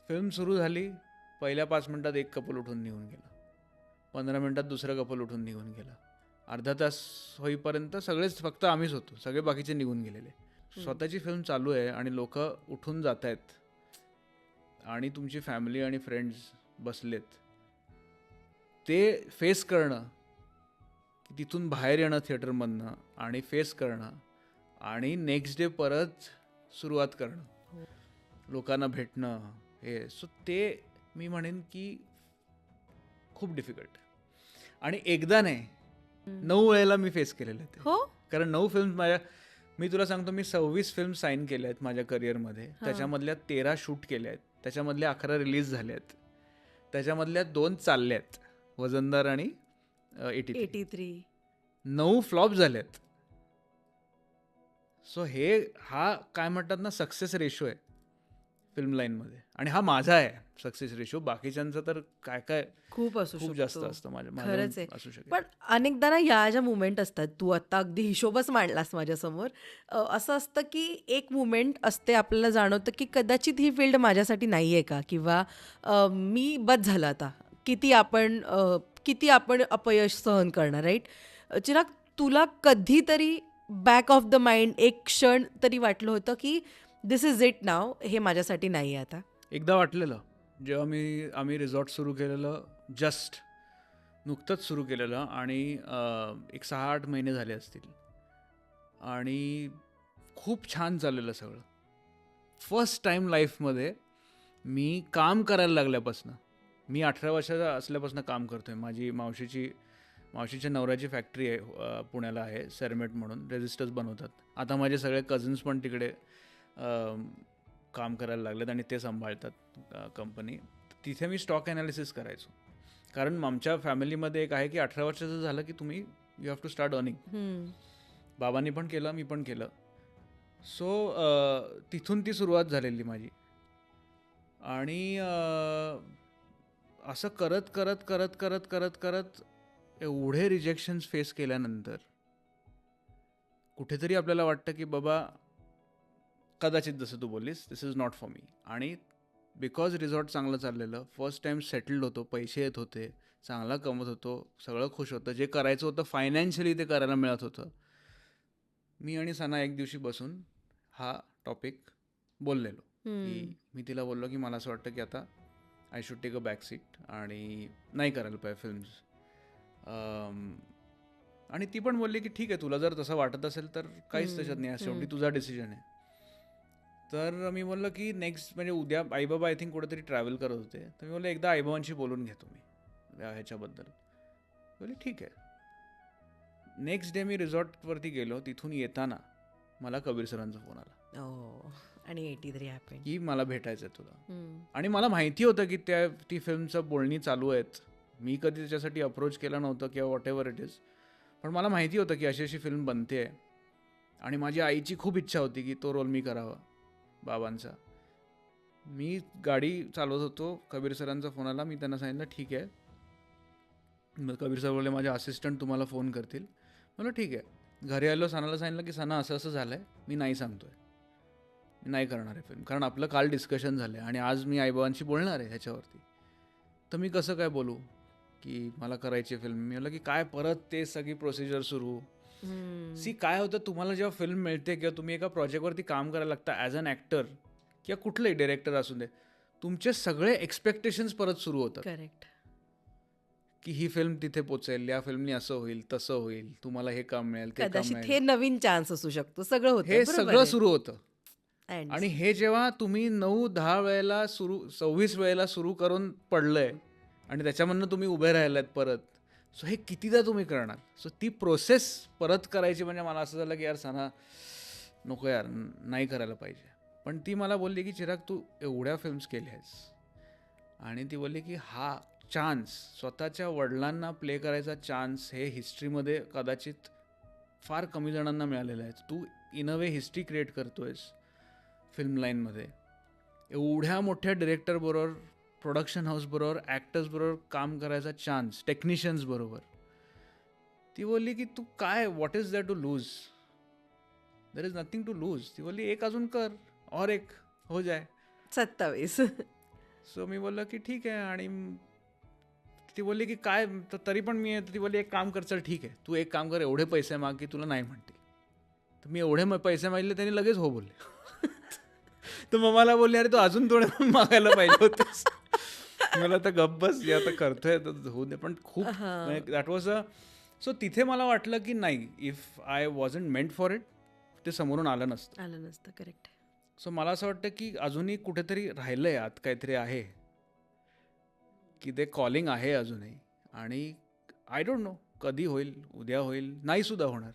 फिल्म सुरू झाली, पहिल्या 5 मिनटात एक कपल उठून निघून गेला, 15 मिनटात दुसरं कपल उठून निघून गेला, अर्धा तास होईपर्यंत सगळेच, फक्त आम्हीच होतो, सगळे बाकीचे निघून गेलेले. स्वतःची फिल्म चालू आहे आणि लोक उठून जात आहेत आणि तुमची फॅमिली आणि फ्रेंड्स बसलेत. ते फेस करणं, तिथून बाहेर येणं थिएटरमधनं आणि फेस करणं आणि नेक्स्ट डे परत सुरुवात करणं, लोकांना भेटणं, हे सो ते मी म्हणेन की खूप डिफिकल्ट. आणि एकदा नाही 9 वेळेला मी फेस केलेलं आहे ते. हो. कारण 9 फिल्म्स मी तुला सांगतो, मी 26 फिल्म साईन केल्या आहेत माझ्या करिअरमध्ये. त्याच्यामधल्या 13 शूट केल्या आहेत, त्याच्यामधल्या 11 रिलीज झाल्या आहेत, त्याच्यामधल्या 2 चालल्या आहेत, वजनदार आणि 83. 9 फ्लॉप झाल्यात. सो हा काय म्हणतात ना सक्सेस रेशो आहे फिल्म लाईनमध्ये, आणि हा माझा आहे सक्सेस रेशो. बाकीच्यांचं तर काय काय खूप असू खूप शकतो. जास्त असतं. खरंच आहे. असू शकेल. पण अनेकदा ना या ज्या मुवमेंट असतात, तू आता अगदी हिशोबच मांडलास माझ्यासमोर. असं असतं की एक मुवमेंट असते, आपल्याला जाणवतं की कदाचित ही फील्ड माझ्यासाठी नाही आहे का, किंवा मी बस झालं आता, किती आपण अपयश सहन करणार, राईट? चिराग, तुला कधीतरी बॅक ऑफ द माइंड एक क्षण तरी वाटलं होतं की दिस इज इट नाव, हे माझ्यासाठी नाही आहे आता? एकदा वाटलेलं जेव्हा आम्ही रिसॉर्ट सुरू केलेलं, नुकतंच सुरू केलेलं आणि एक 6-8 महिने झाले असतील. आणि खूप छान चाललेलं सगळं. फर्स्ट टाईम लाईफमध्ये मी काम करायला लागल्यापासनं, मी 18 वर्षाचा असल्यापासून काम करतो आहे. माझी मावशीच्या नवऱ्याची फॅक्टरी आहे, पुण्याला आहे, सेरमेट म्हणून रेजिस्टर्स बनवतात. आता माझे सगळे कझन्स पण तिकडे काम करायला लागलेत आणि ते सांभाळतात कंपनी. तिथे मी स्टॉक ॲनालिसिस करायचो, कारण आमच्या फॅमिलीमध्ये एक आहे की 18 वर्षाचं झालं की तुम्ही you have to start earning. बाबांनी पण केलं, मी पण केलं. सो तिथून ती सुरुवात झालेली माझी. आणि असं करत करत करत करत करत करत एवढे रिजेक्शन्स फेस केल्यानंतर कुठेतरी आपल्याला वाटतं की बाबा कदाचित जसं तू बोललीस, दिस इज नॉट फॉर मी. आणि बिकॉज रिझॉर्ट चांगलं चाललेलं, फर्स्ट टाईम सेटल्ड होतो, पैसे येत होते, चांगला कमवत होतो, सगळं खुश होतं, जे करायचं होतं फायनान्शियली ते करायला मिळत होतं. मी आणि सना एक दिवशी बसून हा टॉपिक बोललेलो की मी तिला बोललो की मला असं वाटतं की आता I should take a back seat आणि नाही करायला पाहिजे फिल्म्स. आणि ती पण बोलली की ठीक आहे, तुला जर तसं वाटत असेल तर काहीच त्याच्यात नाही, शेवटी तुझा डिसिजन आहे. तर मी बोललो की नेक्स्ट म्हणजे उद्या आईबाबा आय थिंक कुठेतरी ट्रॅव्हल करत होते, तर मी बोललो एकदा आईबाबांशी बोलून घेतो मी ह्याच्याबद्दल. बोलले ठीक आहे. नेक्स्ट डे मी रिसॉर्टवरती गेलो. तिथून येताना मला कबीर सरांचा फोन आला आणि 83 हॅपन की मला भेटायचं आहे तुला. आणि मला माहिती होतं की ती फिल्मचं बोलणी चालू आहेत. मी कधी त्याच्यासाठी अप्रोच केला नव्हतं किंवा वॉट एव्हर इट इज, पण मला माहिती होतं की अशी अशी फिल्म बनते आहे आणि माझी आईची खूप इच्छा होती की तो रोल मी करावा बाबांचा. मी गाडी चालवत होतो, कबीर सरांचा फोन आला. मी त्यांना सांगितलं ठीक आहे. मग कबीर सर बोलले माझे असिस्टंट तुम्हाला फोन करतील. म्हणलं ठीक आहे. घरी आलो, सणाला सांगितलं की सणा असं असं झालं आहे, मी नाही सांगतोय, मी नाही करणार आहे फिल्म, कारण आपलं काल डिस्कशन झालं आहे आणि आज मी आईबाबांशी बोलणार आहे ह्याच्यावरती. तर मी कसं काय बोलू की मला करायची फिल्म. मी म्हटलं की काय परत ते सगळी प्रोसिजर सुरू. सी काय होतं, तुम्हाला जेव्हा फिल्म मिळते किंवा तुम्ही एका प्रोजेक्टवरती काम करायला लागता ॲज अन ॲक्टर किंवा कुठलंही डिरेक्टर असू दे, तुमचे सगळे एक्सपेक्टेशन्स परत सुरू होतात. करेक्ट. की ही फिल्म तिथे पोचेल, या फिल्मनी असं होईल, तसं होईल, तुम्हाला हे काम मिळेल, ते काम कदाचित मिळेल, हे नवीन चान्स असू शकतो, सगळं होतं. हे बरोबर सगळं आहे. सुरू होतं. And आणि हे जेव्हा तुम्ही 9-10 वेळेला 26 वेळेला सुरू करून पडलंय आणि त्याच्यामधनं तुम्ही उभे राहिलात परत, सो हे कितीदा तुम्ही करणार. सो ती प्रोसेस परत करायची म्हणजे मला असं झालं की यार सना नको यार, नाही करायला पाहिजे. पण ती मला बोलली की चिराग तू एवढ्या फिल्म्स केल्या आहेस, आणि ती बोलली की हा चान्स, स्वतःच्या वडिलांना प्ले करायचा चान्स हे हिस्ट्रीमध्ये कदाचित फार कमी जणांना मिळालेलं आहे. तू in a way history create करतोयस फिल्म लाईनमध्ये. एवढ्या मोठ्या डिरेक्टरबरोबर, प्रोडक्शन हाऊसबरोबर, ॲक्टर्सबरोबर काम करायचा चान्स, टेक्निशियन्सबरोबर. ती बोलली की तू काय, what is that to lose, there is nothing to lose. ती बोलली एक अजून कर और एक हो जाए. 27. सो मी बोललो की ठीक आहे. आणि ती बोलली की काय, तरी पण मी, ती बोलली एक काम कर, चल ठीक आहे, तू एक काम कर, एवढे पैसे माग की तुला नाही म्हणतील. तर मी एवढे पैसे मागितले, त्यांनी लगेच हो बोलले. तर मग मला बोलले अरे तू अजून थोडे मागायला पाहिजे होतेस. मला तर गप्प बस, या तर करतोय तर होऊ दे. पण खूप दॅट वॉज अ, सो तिथे मला वाटलं की नाही, if I wasn't meant for it, ते समोरून आलं नसतं. करेक्ट. सो मला असं वाटतं की अजूनही कुठेतरी राहिलं आहे, आत काहीतरी आहे की ते कॉलिंग आहे अजूनही. आणि आय डोंट नो कधी होईल, उद्या होईल, नाही सुद्धा होणार,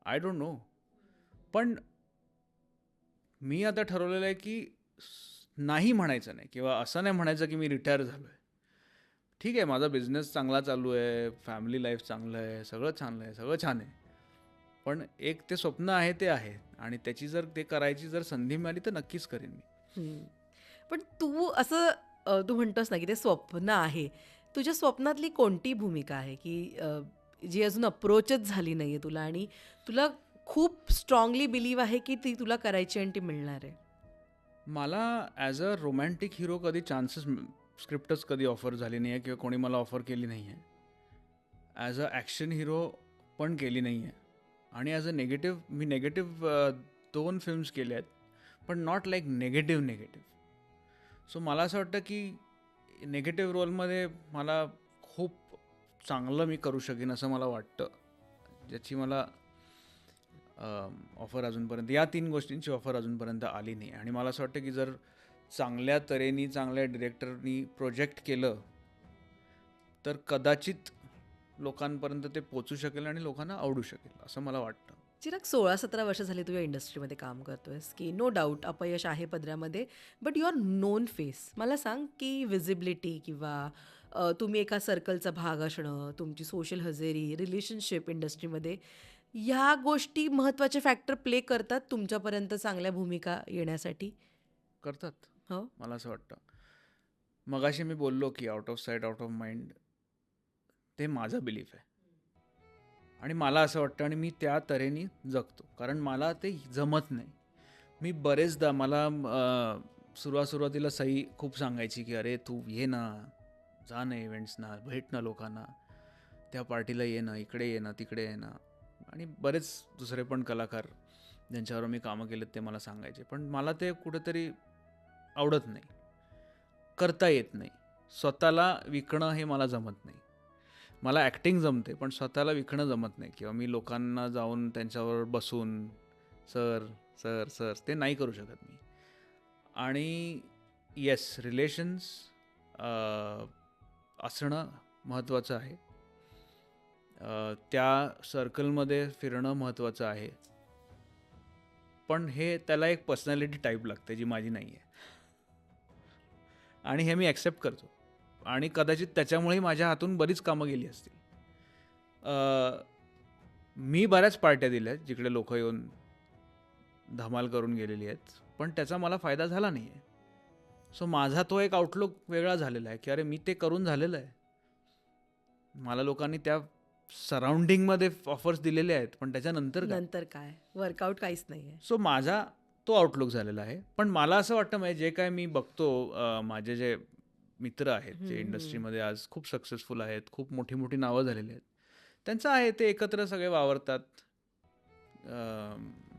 आय डोंट नो. पण मी आता ठरवलेलं आहे की नाही म्हणायचं नाही, किंवा असं नाही म्हणायचं की मी रिटायर झालो आहे. ठीक आहे, माझा बिझनेस चांगला चालू आहे, फॅमिली लाईफ चांगलं आहे, सगळं छान आहे, सगळं छान आहे. पण एक ते स्वप्न आहे ते आहे, आणि त्याची जर ते करायची जर संधी मिळाली तर नक्कीच करेन मी. पण तू असं तू म्हणतोस ना की ते स्वप्न आहे, तुझ्या स्वप्नातली कोणती भूमिका आहे की जी अजून अप्रोचच झाली नाही आहे तुला, आणि तुला खूप स्ट्रॉंगली बिलीव्ह आहे की ती तुला करायची आणि ती मिळणार आहे? मला ॲज अ रोमॅन्टिक हिरो कधी चान्सेस, स्क्रिप्टच कधी ऑफर झाली नाही आहे किंवा कोणी मला ऑफर केली नाही आहे. ॲज अ ॲक्शन हिरो पण केली नाही आहे. आणि as a me negative 2 films केल्या आहेत, पण नॉट लाईक नेगेटिव्ह. सो मला असं वाटतं की नेगेटिव्ह रोलमध्ये मला खूप चांगलं मी करू शकेन असं मला वाटतं, ज्याची मला ऑफर अजूनपर्यंत, या 3 गोष्टींची ऑफर अजूनपर्यंत आली नाही. आणि मला असं वाटतं की जर चांगल्या तऱ्हेने चांगल्या डिरेक्टरनी प्रोजेक्ट केलं तर कदाचित लोकांपर्यंत ते पोचू शकेल आणि लोकांना आवडू शकेल असं मला वाटतं. चिराग 16-17 वर्ष झाली तू या इंडस्ट्रीमध्ये काम करतोयस की नो डाऊट अपयश आहे पदरामध्ये, but you are known face. मला सांग की विजिबिलिटी किंवा तुम्ही एका सर्कलचा भाग असणं, तुमची सोशल हजेरी, रिलेशनशिप इंडस्ट्रीमध्ये, ह्या गोष्टी महत्त्वाचे फॅक्टर प्ले करतात तुमच्यापर्यंत चांगल्या भूमिका येण्यासाठी? करतात, हो. मला असं वाटतं. मगाशी मी बोललो की out of sight out of mind, ते माझा बिलीफ आहे आणि मला असं वाटतं आणि मी त्या तऱ्हेने जगतो, कारण मला ते जमत नाही. मी बरेचदा मला सुरुवातीला सई खूप सांगायची की अरे तू ये ना, जा ना इव्हेंट्सना, भेट ना लोकांना, त्या पार्टीला ये ना, इकडे ये ना, तिकडे ये ना. आणि बरेच दुसरे पण कलाकार ज्यांच्यावर मी कामं केलेत ते मला सांगायचे, पण मला ते कुठेतरी आवडत नाही, करता येत नाही. स्वतःला विकणं हे मला जमत नाही. मला ॲक्टिंग जमते पण स्वतःला विकणं जमत नाही, किंवा मी लोकांना जाऊन त्यांच्यावर बसून सर सर सर ते नाही करू शकत मी. आणि येस, रिलेशन्स असणं महत्त्वाचं आहे, त्या सर्कलमध्ये फिरणं महत्त्वाचं आहे, पण हे त्याला एक पर्सनॅलिटी टाईप लागते जी माझी नाही आहे, आणि हे मी ॲक्सेप्ट करतो. आणि कदाचित त्याच्यामुळे माझ्या हातून बरीच कामं गेली असतील. मी बऱ्याच पार्ट्या दिल्या आहेत जिकडे लोक येऊन धमाल करून गेलेली आहेत, पण त्याचा मला फायदा झाला नाही आहे. सो माझा तो एक आउटलुक वेगळा झालेला आहे की अरे मी ते करून झालेलं आहे. मला लोकांनी त्या सराउंडिंगमध्ये ऑफर्स दिलेले आहेत, पण त्याच्यानंतर काय? नंतर काय? वर्कआउट काहीच नाही आहे. सो माझा तो आउटलुक झालेला आहे. पण मला असं वाटतं म्हणजे जे काय मी बघतो, माझे जे मित्र आहेत जे इंडस्ट्रीमध्ये आज खूप सक्सेसफुल आहेत, खूप मोठी मोठी नावं झालेली आहेत, त्यांचं आहे ते एकत्र सगळे वावरतात,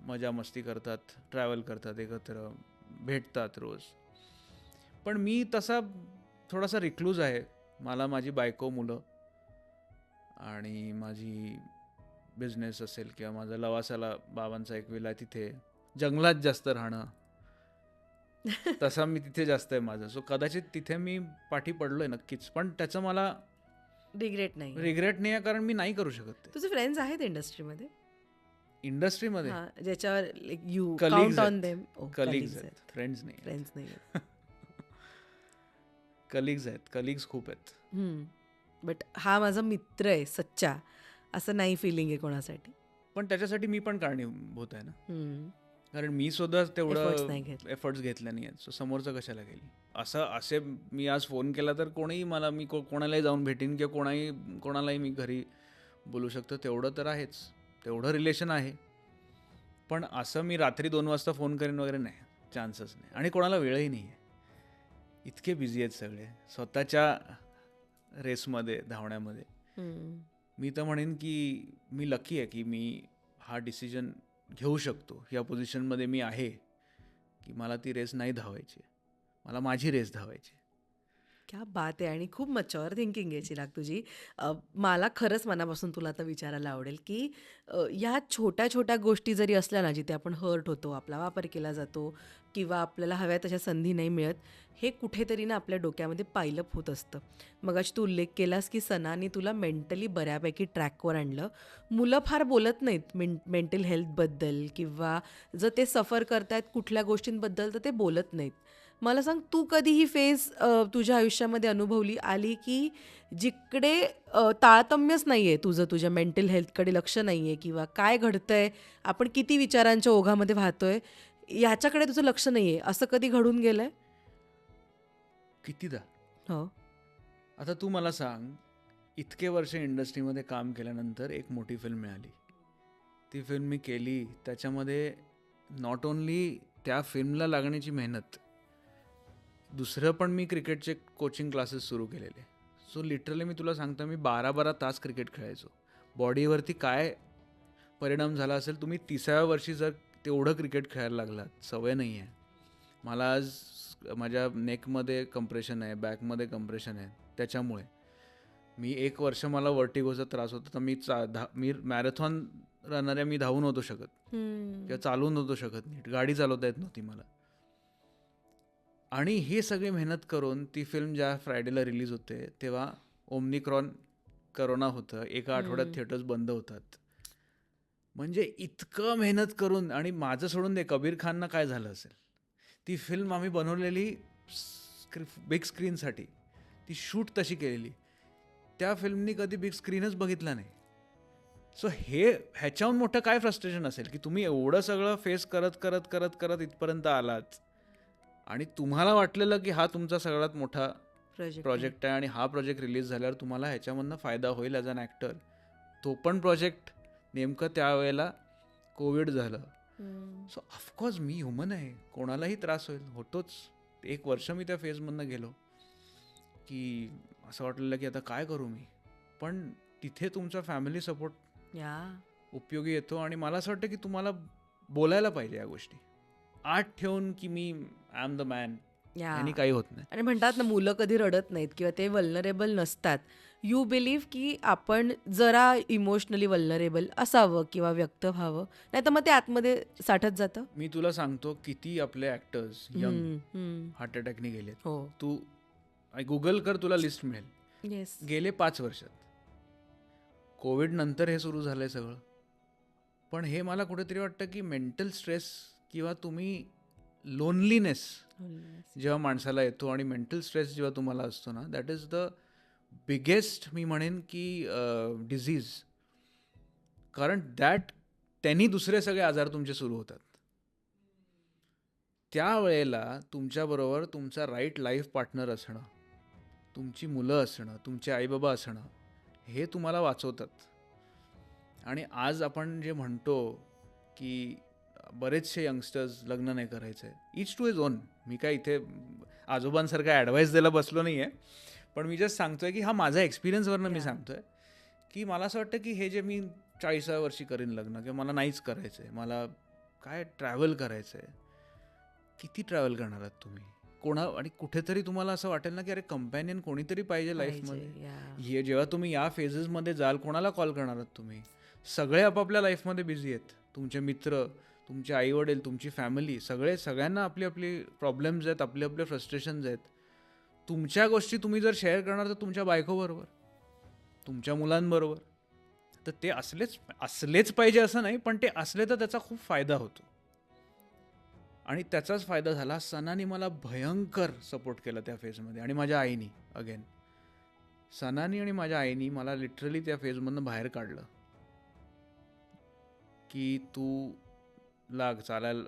मजा मस्ती करतात, ट्रॅव्हल करतात, एकत्र भेटतात रोज. पण मी तसा थोडासा रिक्लूज आहे. मला माझी बायको, मुलं आणि माझी बिझनेस असेल किंवा माझा लवासाला बाबांचा एक विला तिथे, जंगलात जास्त राहणं, तसा मी तिथे जास्त आहे माझं. सो कदाचित तिथे मी पाठी पडलोय नक्कीच, पण त्याचं मला रिग्रेट नाही. रिग्रेट नाही आहे, कारण मी नाही करू शकत ते. तुझे फ्रेंड्स आहेत इंडस्ट्रीमध्ये? इंडस्ट्रीमध्ये हां, ज्याच्यावर यू Colleagues काउंट ऑन आहेत. देम. कलिग्स आहेत, फ्रेंड्स नाही. फ्रेंड्स नाही. कलिग्स आहेत, कलिग्स खूप आहेत. बट हा माझा मित्र आहे सच्चा, असं नाही फिलिंग आहे कोणासाठी. पण त्याच्यासाठी मी पण कारणीभूत आहे ना, हम्म. कारण मी सुद्धा Efforts तेवढं नाही घेतले. एफर्ट्स घेतले नाही आहेत. सो समोरचं कशाला घेईल? असे मी आज फोन केला तर कोणीही मला, मी कोणालाही जाऊन भेटीन किंवा कोणालाही मी घरी बोलू शकतो, तेवढं तर आहेच, तेवढं रिलेशन आहे. पण असं मी रात्री 2 वाजता फोन करेन वगैरे नाही, चान्सच नाही. आणि कोणाला वेळही नाही आहे, इतके बिझी आहेत सगळे स्वतःच्या रेसमध्ये, धावण्यामध्ये. मी तर म्हणेन की मी लकी आहे की मी हा डिसिजन घेऊ शकतो. या पोझिशनमध्ये मी आहे की मला ती रेस नाही धावायची, मला माझी रेस धावायची. क्या बात आहे. आणि खूप मच्युअर थिंकिंग आहे चिराग तुझी. मला खरंच मनापासून तुला आता विचारायला आवडेल की ह्या छोट्या छोट्या गोष्टी जरी असल्या ना, जिथे आपण हर्ट होतो, आपला वापर केला जातो किंवा आपल्याला हव्या तशा संधी नाही मिळत, हे कुठेतरी ना आपल्या डोक्यामध्ये पायलअप होत असतं. मगाशी तू उल्लेख केलास की सनाने तुला मेंटली बऱ्यापैकी ट्रॅकवर आणलं. मुलं फार बोलत नाहीत मेंटल हेल्थबद्दल, किंवा जर ते सफर करतायत कुठल्या गोष्टींबद्दल तर ते बोलत नाहीत. मला सांग, तू कधी ही फेज तुझ्या आयुष्यामध्ये अनुभवली आली की जिकडे तारतम्यच नाही आहे तुझं, तुझ्या मेंटल हेल्थकडे लक्ष नाही आहे, किंवा काय घडतंय, आपण किती विचारांच्या ओघामध्ये वाहतोय याच्याकडे तुझं लक्ष नाही आहे, असं कधी घडून गेलं आहे? कितीदा? हो. आता तू मला सांग, इतके वर्ष इंडस्ट्रीमध्ये काम केल्यानंतर एक मोठी फिल्म मिळाली, ती फिल्म मी केली, त्याच्यामध्ये नॉट ओन्ली त्या फिल्मला लागण्याची मेहनत, दुसरं पण मी क्रिकेटचे कोचिंग क्लासेस सुरू केलेले. सो लिटरली मी तुला सांगतो, मी 12-12 तास क्रिकेट खेळायचो. बॉडीवरती काय परिणाम झाला असेल, तुम्ही 30व्या वर्षी जर तेवढं क्रिकेट खेळायला लागलात, सवय नाही आहे. मला आज माझ्या नेकमध्ये कंप्रेशन आहे, बॅकमध्ये कंप्रेशन आहे, त्याच्यामुळे मी 1 वर्ष मला वर्टिगोचा त्रास होता, तर मी मॅरेथॉन राहणाऱ्या मी धावू नव्हतो शकत हम्म. किंवा चालू नव्हतो शकत नीट, गाडी चालवता येत नव्हती मला. आणि ही सगळी मेहनत करून ती फिल्म ज्या फ्रायडेला रिलीज होते तेव्हा ओमनिक्रॉन करोना होतं, एका आठवड्यात थिएटर्स बंद होतात. म्हणजे इतकं मेहनत करून, आणि माझं सोडून दे कबीर खानना काय झालं असेल, ती फिल्म आम्ही बनवलेली बिग स्क्रीनसाठी, ती शूट तशी केलेली, त्या फिल्मनी कधी बिग स्क्रीनच बघितला नाही. सो ह्याच्याहून मोठं काय फ्रस्ट्रेशन असेल की तुम्ही एवढं सगळं फेस करत करत करत करत इथपर्यंत आलात आणि तुम्हाला वाटलेलं की हा तुमचा सगळ्यात मोठा प्रोजेक्ट आहे आणि हा प्रोजेक्ट रिलीज झाल्यावर तुम्हाला ह्याच्यामधनं फायदा होईल ॲज अन ॲक्टर. तो पण प्रोजेक्ट नेमकं त्यावेळेला कोविड झालं. सो ऑफकोर्स मी ह्युमन आहे, कोणालाही त्रास होतोच. 1 वर्ष मी त्या फेजमधनं गेलो की असं वाटलेलं की आता काय करू मी. पण तिथे तुमचा फॅमिली सपोर्ट उपयोगी येतो आणि मला असं वाटतं की तुम्हाला बोलायला पाहिजे या गोष्टी. आत ठेवून की मी आय एम द मॅन, यांनी काही होत नाही. आणि म्हणतात ना, मुलं कधी रडत नाहीत किंवा ते वल्नरेबल नसतात. यू बिलीव्ह की आपण जरा इमोशनली वल्नरेबल असावं किंवा व्यक्त व्हावं, नाही तर मग ते आतमध्ये साठत जातं. मी तुला सांगतो किती आपले ऍक्टर्स यंग हार्ट अटॅकने गेलेत. हो. तू गुगल कर, तुला लिस्ट मिळेल. येस. गेले 5 वर्षात. कोविड नंतर हे सुरू झालंय सगळं. पण हे मला कुठेतरी वाटतं की मेंटल स्ट्रेस किंवा तुम्ही लोनलीनेस जेव्हा माणसाला येतो आणि मेंटल स्ट्रेस जेव्हा तुम्हाला असतो ना, दॅट इज द बिगेस्ट, मी म्हणेन की डिझीज. कारण त्यांनी दुसरे सगळे आजार तुमचे सुरू होतात. त्यावेळेला तुमच्याबरोबर तुमचा राईट लाईफ पार्टनर असणं, तुमची मुलं असणं, तुमचे आईबाबा असणं, हे तुम्हाला वाचवतात. आणि आज आपण जे म्हणतो की बरेचसे यंगस्टर्स लग्न नाही करायचं आहे, इच टू इज ओन. मी काय इथे आजोबांसारखं ॲडवाईस द्यायला बसलो नाही आहे, पण मी जस्ट सांगतो आहे की हा माझा एक्सपिरियन्सवरनं मी सांगतो आहे की मला असं वाटतं की हे जे मी 40व्या वर्षी करीन लग्न, किंवा मला नाहीच करायचं आहे, मला काय ट्रॅव्हल करायचं आहे. किती ट्रॅव्हल करणार आहात तुम्ही आणि कुठेतरी तुम्हाला असं वाटेल ना की अरे कंपॅनियन कोणीतरी पाहिजे लाईफमध्ये. हे जेव्हा तुम्ही या फेजेसमध्ये जाल, कोणाला कॉल करणार आहात तुम्ही? सगळे आपापल्या लाईफमध्ये बिझी आहेत. तुमचे मित्र, तुमचे आईवडील, तुमची फॅमिली, सगळ्यांना आपली आपली प्रॉब्लेम्स आहेत, आपले आपले फ्रस्ट्रेशन्स आहेत. तुमच्या गोष्टी तुम्ही जर शेअर करणार तर तुमच्या बायकोबरोबर, तुमच्या मुलांबरोबर. तर ते असलेच पाहिजे असं नाही, पण ते असले तर त्याचा खूप फायदा होतो. आणि त्याचाच फायदा झाला. सनानी मला भयंकर सपोर्ट केला त्या फेजमध्ये, आणि माझ्या आईनी. अगेन सनानी आणि माझ्या आईनी मला लिटरली त्या फेजमधनं बाहेर काढलं की तू लाग, चालायला,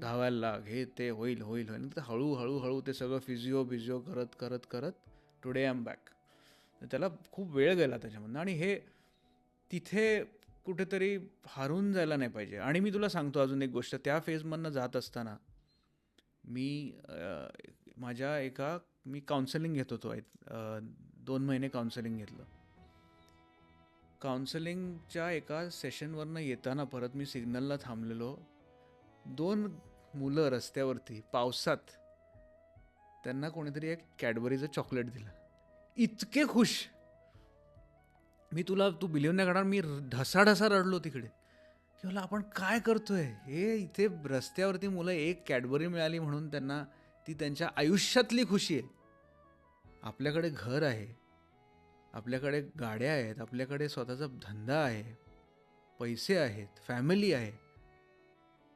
धावायला लाग, हे ते होईल होईल होईल. तर हळूहळू ते सगळं फिजिओ करत करत करत टुडे आय एम बॅक. त्याला खूप वेळ गेला त्याच्यामधनं, आणि हे तिथे कुठेतरी हारून जायला नाही पाहिजे. आणि मी तुला सांगतो अजून एक गोष्ट, त्या फेजमधनं जात असताना मी मी काउन्सिलिंग घेत होतो. 2 महिने काउन्सिलिंग घेतलं. काउन्सिलिंगच्या एका सेशनवरनं येताना परत मी सिग्नलला थांबलेलो. 2 मुलं रस्त्यावरती पावसात, त्यांना कोणीतरी एक कॅडबरीचं चॉकलेट दिलं. इतके खुश. तू बिलीव्ह नाही करणार, मी ढसाढसा रडलो तिकडे की मला आपण काय करतोय. हे इथे रस्त्यावरती मुलं एक कॅडबरी मिळाली म्हणून त्यांना ती त्यांच्या आयुष्यातली खुशी आहे. आपल्याकडे घर आहे, आपल्याकडे गाड्या आहेत, आपल्याकडे स्वतःचा धंदा आहे, पैसे आहेत, फॅमिली आहे.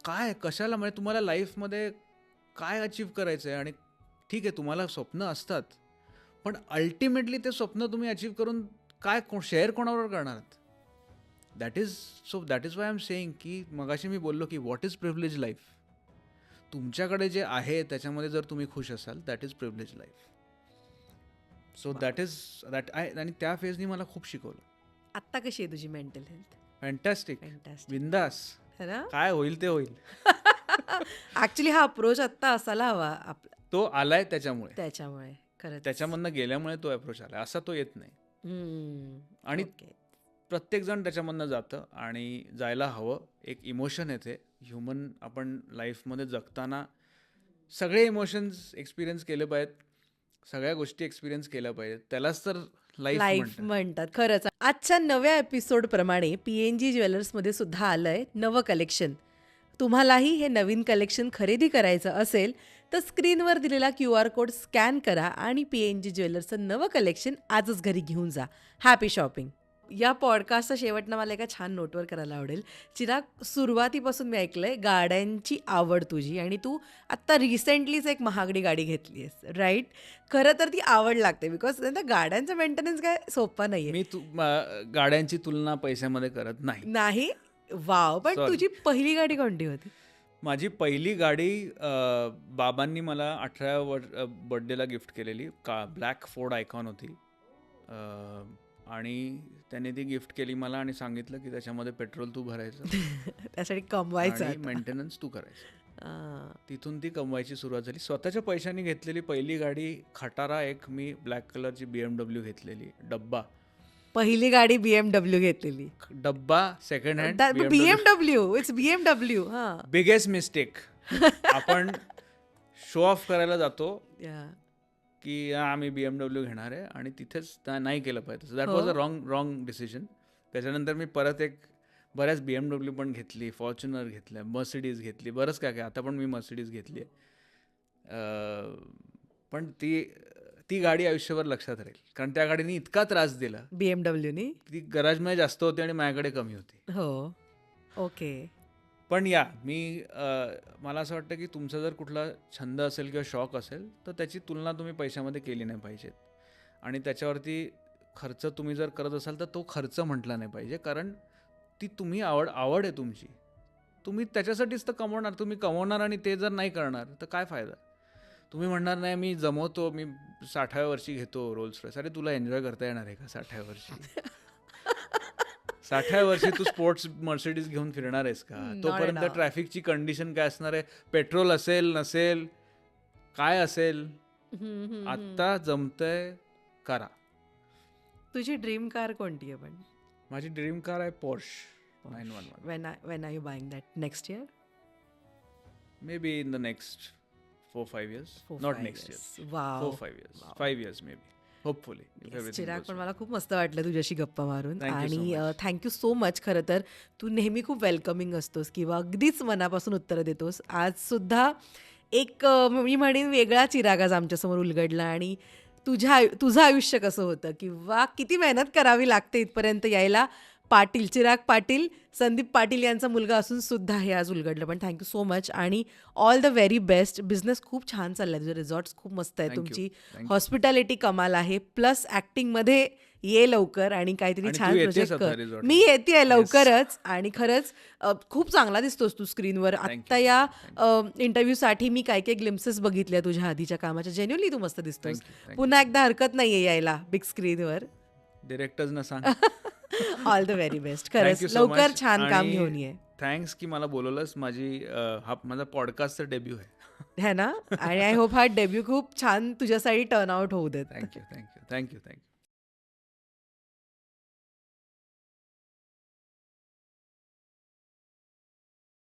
काय कशाला, म्हणजे तुम्हाला लाईफमध्ये काय अचीव करायचं आहे. आणि ठीक आहे, तुम्हाला स्वप्न असतात, पण अल्टिमेटली ते स्वप्न तुम्ही अचीव करून काय शेअर कोणाबरोबर करणार आहात. That is why I am saying की मगाशी मी बोललो की व्हॉट इज प्रिव्हिलेज लाईफ. तुमच्याकडे जे आहे त्याच्यामध्ये जर तुम्ही खुश असाल, that is privilege life. So आणि त्या फेजनी मला खूप शिकवलं. आत्ता कशी आहे तुझी मेंटल हेल्थ? फॅन्टॅस्टिक, बिंदास, काय होईल ते होईल. ऍक्च्युली हा अप्रोच आत्ता असायला हवा तो आलाय त्याच्यामुळे खरंच त्याच्यामधनं गेल्यामुळे तो अप्रोच आलाय, असा तो येत नाही. आणि प्रत्येक जण त्याच्यामधनं जातं आणि जायला हवं. एक इमोशन येते ह्युमन, आपण लाईफमध्ये जगताना सगळे इमोशन्स एक्सपिरियन्स केले पाहिजेत, सगळ्या गोष्टी एक्सपिरियन्स केल्या पाहिजेत, त्यालाच तर लाईफ म्हणतात. खरंच आजच्या नव्या एपिसोडप्रमाणे PNG ज्वेलर्समध्ये सुद्धा आलं आहे नवं कलेक्शन. तुम्हालाही हे नवीन कलेक्शन खरेदी करायचं असेल तर स्क्रीनवर दिलेला QR कोड स्कॅन करा आणि PNG ज्वेलर्सचं नवं कलेक्शन आजच घरी घेऊन जा. Happy shopping. या पॉडकास्टचा शेवटनं मला एका छान नोटवर करायला आवडेल. चिराग, सुरुवातीपासून मी ऐकलंय गाड्यांची आवड तुझी आणि तू आत्ता रिसेंटलीच एक महागडी गाडी घेतली आहेस, राईट? खरं तर ती आवड लागते बिकॉज गाड्यांचं मेंटेनन्स काय सोपं नाही आहे. गाड्यांची तुलना पैशामध्ये करत नाही. नाही? वाव. पण Sorry. तुझी पहिली गाडी कोणती होती? माझी पहिली गाडी बाबांनी मला 18व्या बर्थडेला गिफ्ट केलेली ब्लॅक फोर्ड आयकॉन होती. आणि त्याने ती गिफ्ट केली मला आणि सांगितलं की त्याच्यामध्ये पेट्रोल तू भरायचं त्यासाठी कमवायचं आणि आता. मेंटेनन्स तू करायचं. आ, तिथून ती कमवायची सुरुवात झाली. स्वतःच्या पैशाने घेतलेली पहिली गाडी खटारा एक मी ब्लॅक कलरची BMW घेतलेली. पहिली गाडी BMW घेतलेली. डब्बा second hand. BMW. It's BMW. हा. Biggest mistake. आपण शो ऑफ करायला जातो Yeah. की आम्ही BMW घेणार आहे आणि तिथेच नाही केलं पाहिजे. दॅट हो. Was a wrong decision. त्याच्यानंतर मी परत बऱ्याच BMW पण घेतली, फॉर्च्युनर घेतल्या, मर्सिडीज घेतली, बरंच काय काय. आता पण मी मर्सिडीज घेतली आहे. पण ती गाडी आयुष्यभर लक्षात राहील कारण त्या गाडीने इतका त्रास दिला. BMW नी. ती गराजमध्ये जास्त होती आणि माझ्याकडे कमी होती. हो. ओके. पण मला असं वाटतं की तुमचा जर कुठला छंद असेल किंवा शौक असेल तर त्याची तुलना तुम्ही पैशामध्ये केली नाही पाहिजेत. आणि त्याच्यावरती खर्च तुम्ही जर करत असाल तर तो खर्च म्हटला नाही पाहिजे कारण ती आवड आहे तुमची. तुम्ही त्याच्यासाठीच तर कमवणार. तुम्ही कमवणार आणि ते जर नाही करणार तर काय फायदा. तुम्ही म्हणणार नाही मी जमवतो, मी 60व्या वर्षी घेतो रोल्स रॉयस. अरे तुला एन्जॉय करता येणार आहे का 60व्या वर्षी? 60व्या वर्षी तू स्पोर्ट्स मर्सिडीज घेऊन फिरणार आहेस का? तोपर्यंत enough. ट्रॅफिकची कंडिशन काय असणार आहे, पेट्रोल असेल नसेल काय असेल. आत्ता जमतंय करा. तुझी ड्रीम कार कोणती आहे पण? माझी ड्रीम कार आहे Porsche 911. When are you buying that? Next year? May be in the next 4-5 years. 4-5 Not next years. year. Wow. 4-5 years. 5 years maybe. Hopefully. If Yes, everything Chirag, goes पण well. मला खूप मस्त वाटलं तुझ्याशी गप्पा मारून. Thank you so आणि much. Thank you so much. खरं तर तू नेहमी खूप वेलकमिंग असतोस किंवा अगदीच मनापासून उत्तरं देतोस. आज सुद्धा एक मी म्हणेन वेगळा चिराग आज आमच्यासमोर उलगडला. आणि तुझं आयुष्य कसं होतं किंवा किती मेहनत करावी लागते इथपर्यंत यायला. चिराग पाटील, संदीप पाटील यांचा मुलगा असून सुद्धा हे आज उलगडलं. पण थँक्यू सो मच आणि all the very best. Business खूप छान चाललाय तुझे. रिसॉर्ट्स खूप मस्त आहे. Thank you. तुमची Thank you. हॉस्पिटॅलिटी कमाल आहे. प्लस ऍक्टिंगमध्ये ये लवकर आणि काहीतरी आणि छान तू येतेस प्रोजेक्ट आता कर. resort मी ला. येतेय लवकरच. आणि खरंच खूप चांगला दिसतोस तू स्क्रीनवर. आत्ता या इंटरव्ह्यूसाठी मी काय ग्लिम्सेस बघितल्या तुझ्या आधीच्या कामाच्या. जेन्युअनली तू मस्त दिसतोस. Thank you. Thank you. पुन्हा एकदा हरकत नाहीये यायला बिग स्क्रीनवर. डिरेक्टर्सना सांग. All the very best. Thank खरंच you so लवकर much. छान काम आणि घेऊन ये. थँक्स की मला बोलवलंस. माझा पॉडकास्टचा डेब्यू आहे. है ना. आणि आय होप हा डेब्यू खूप छान तुझ्यासाठी टर्न आउट होऊ देत. थँक्यू.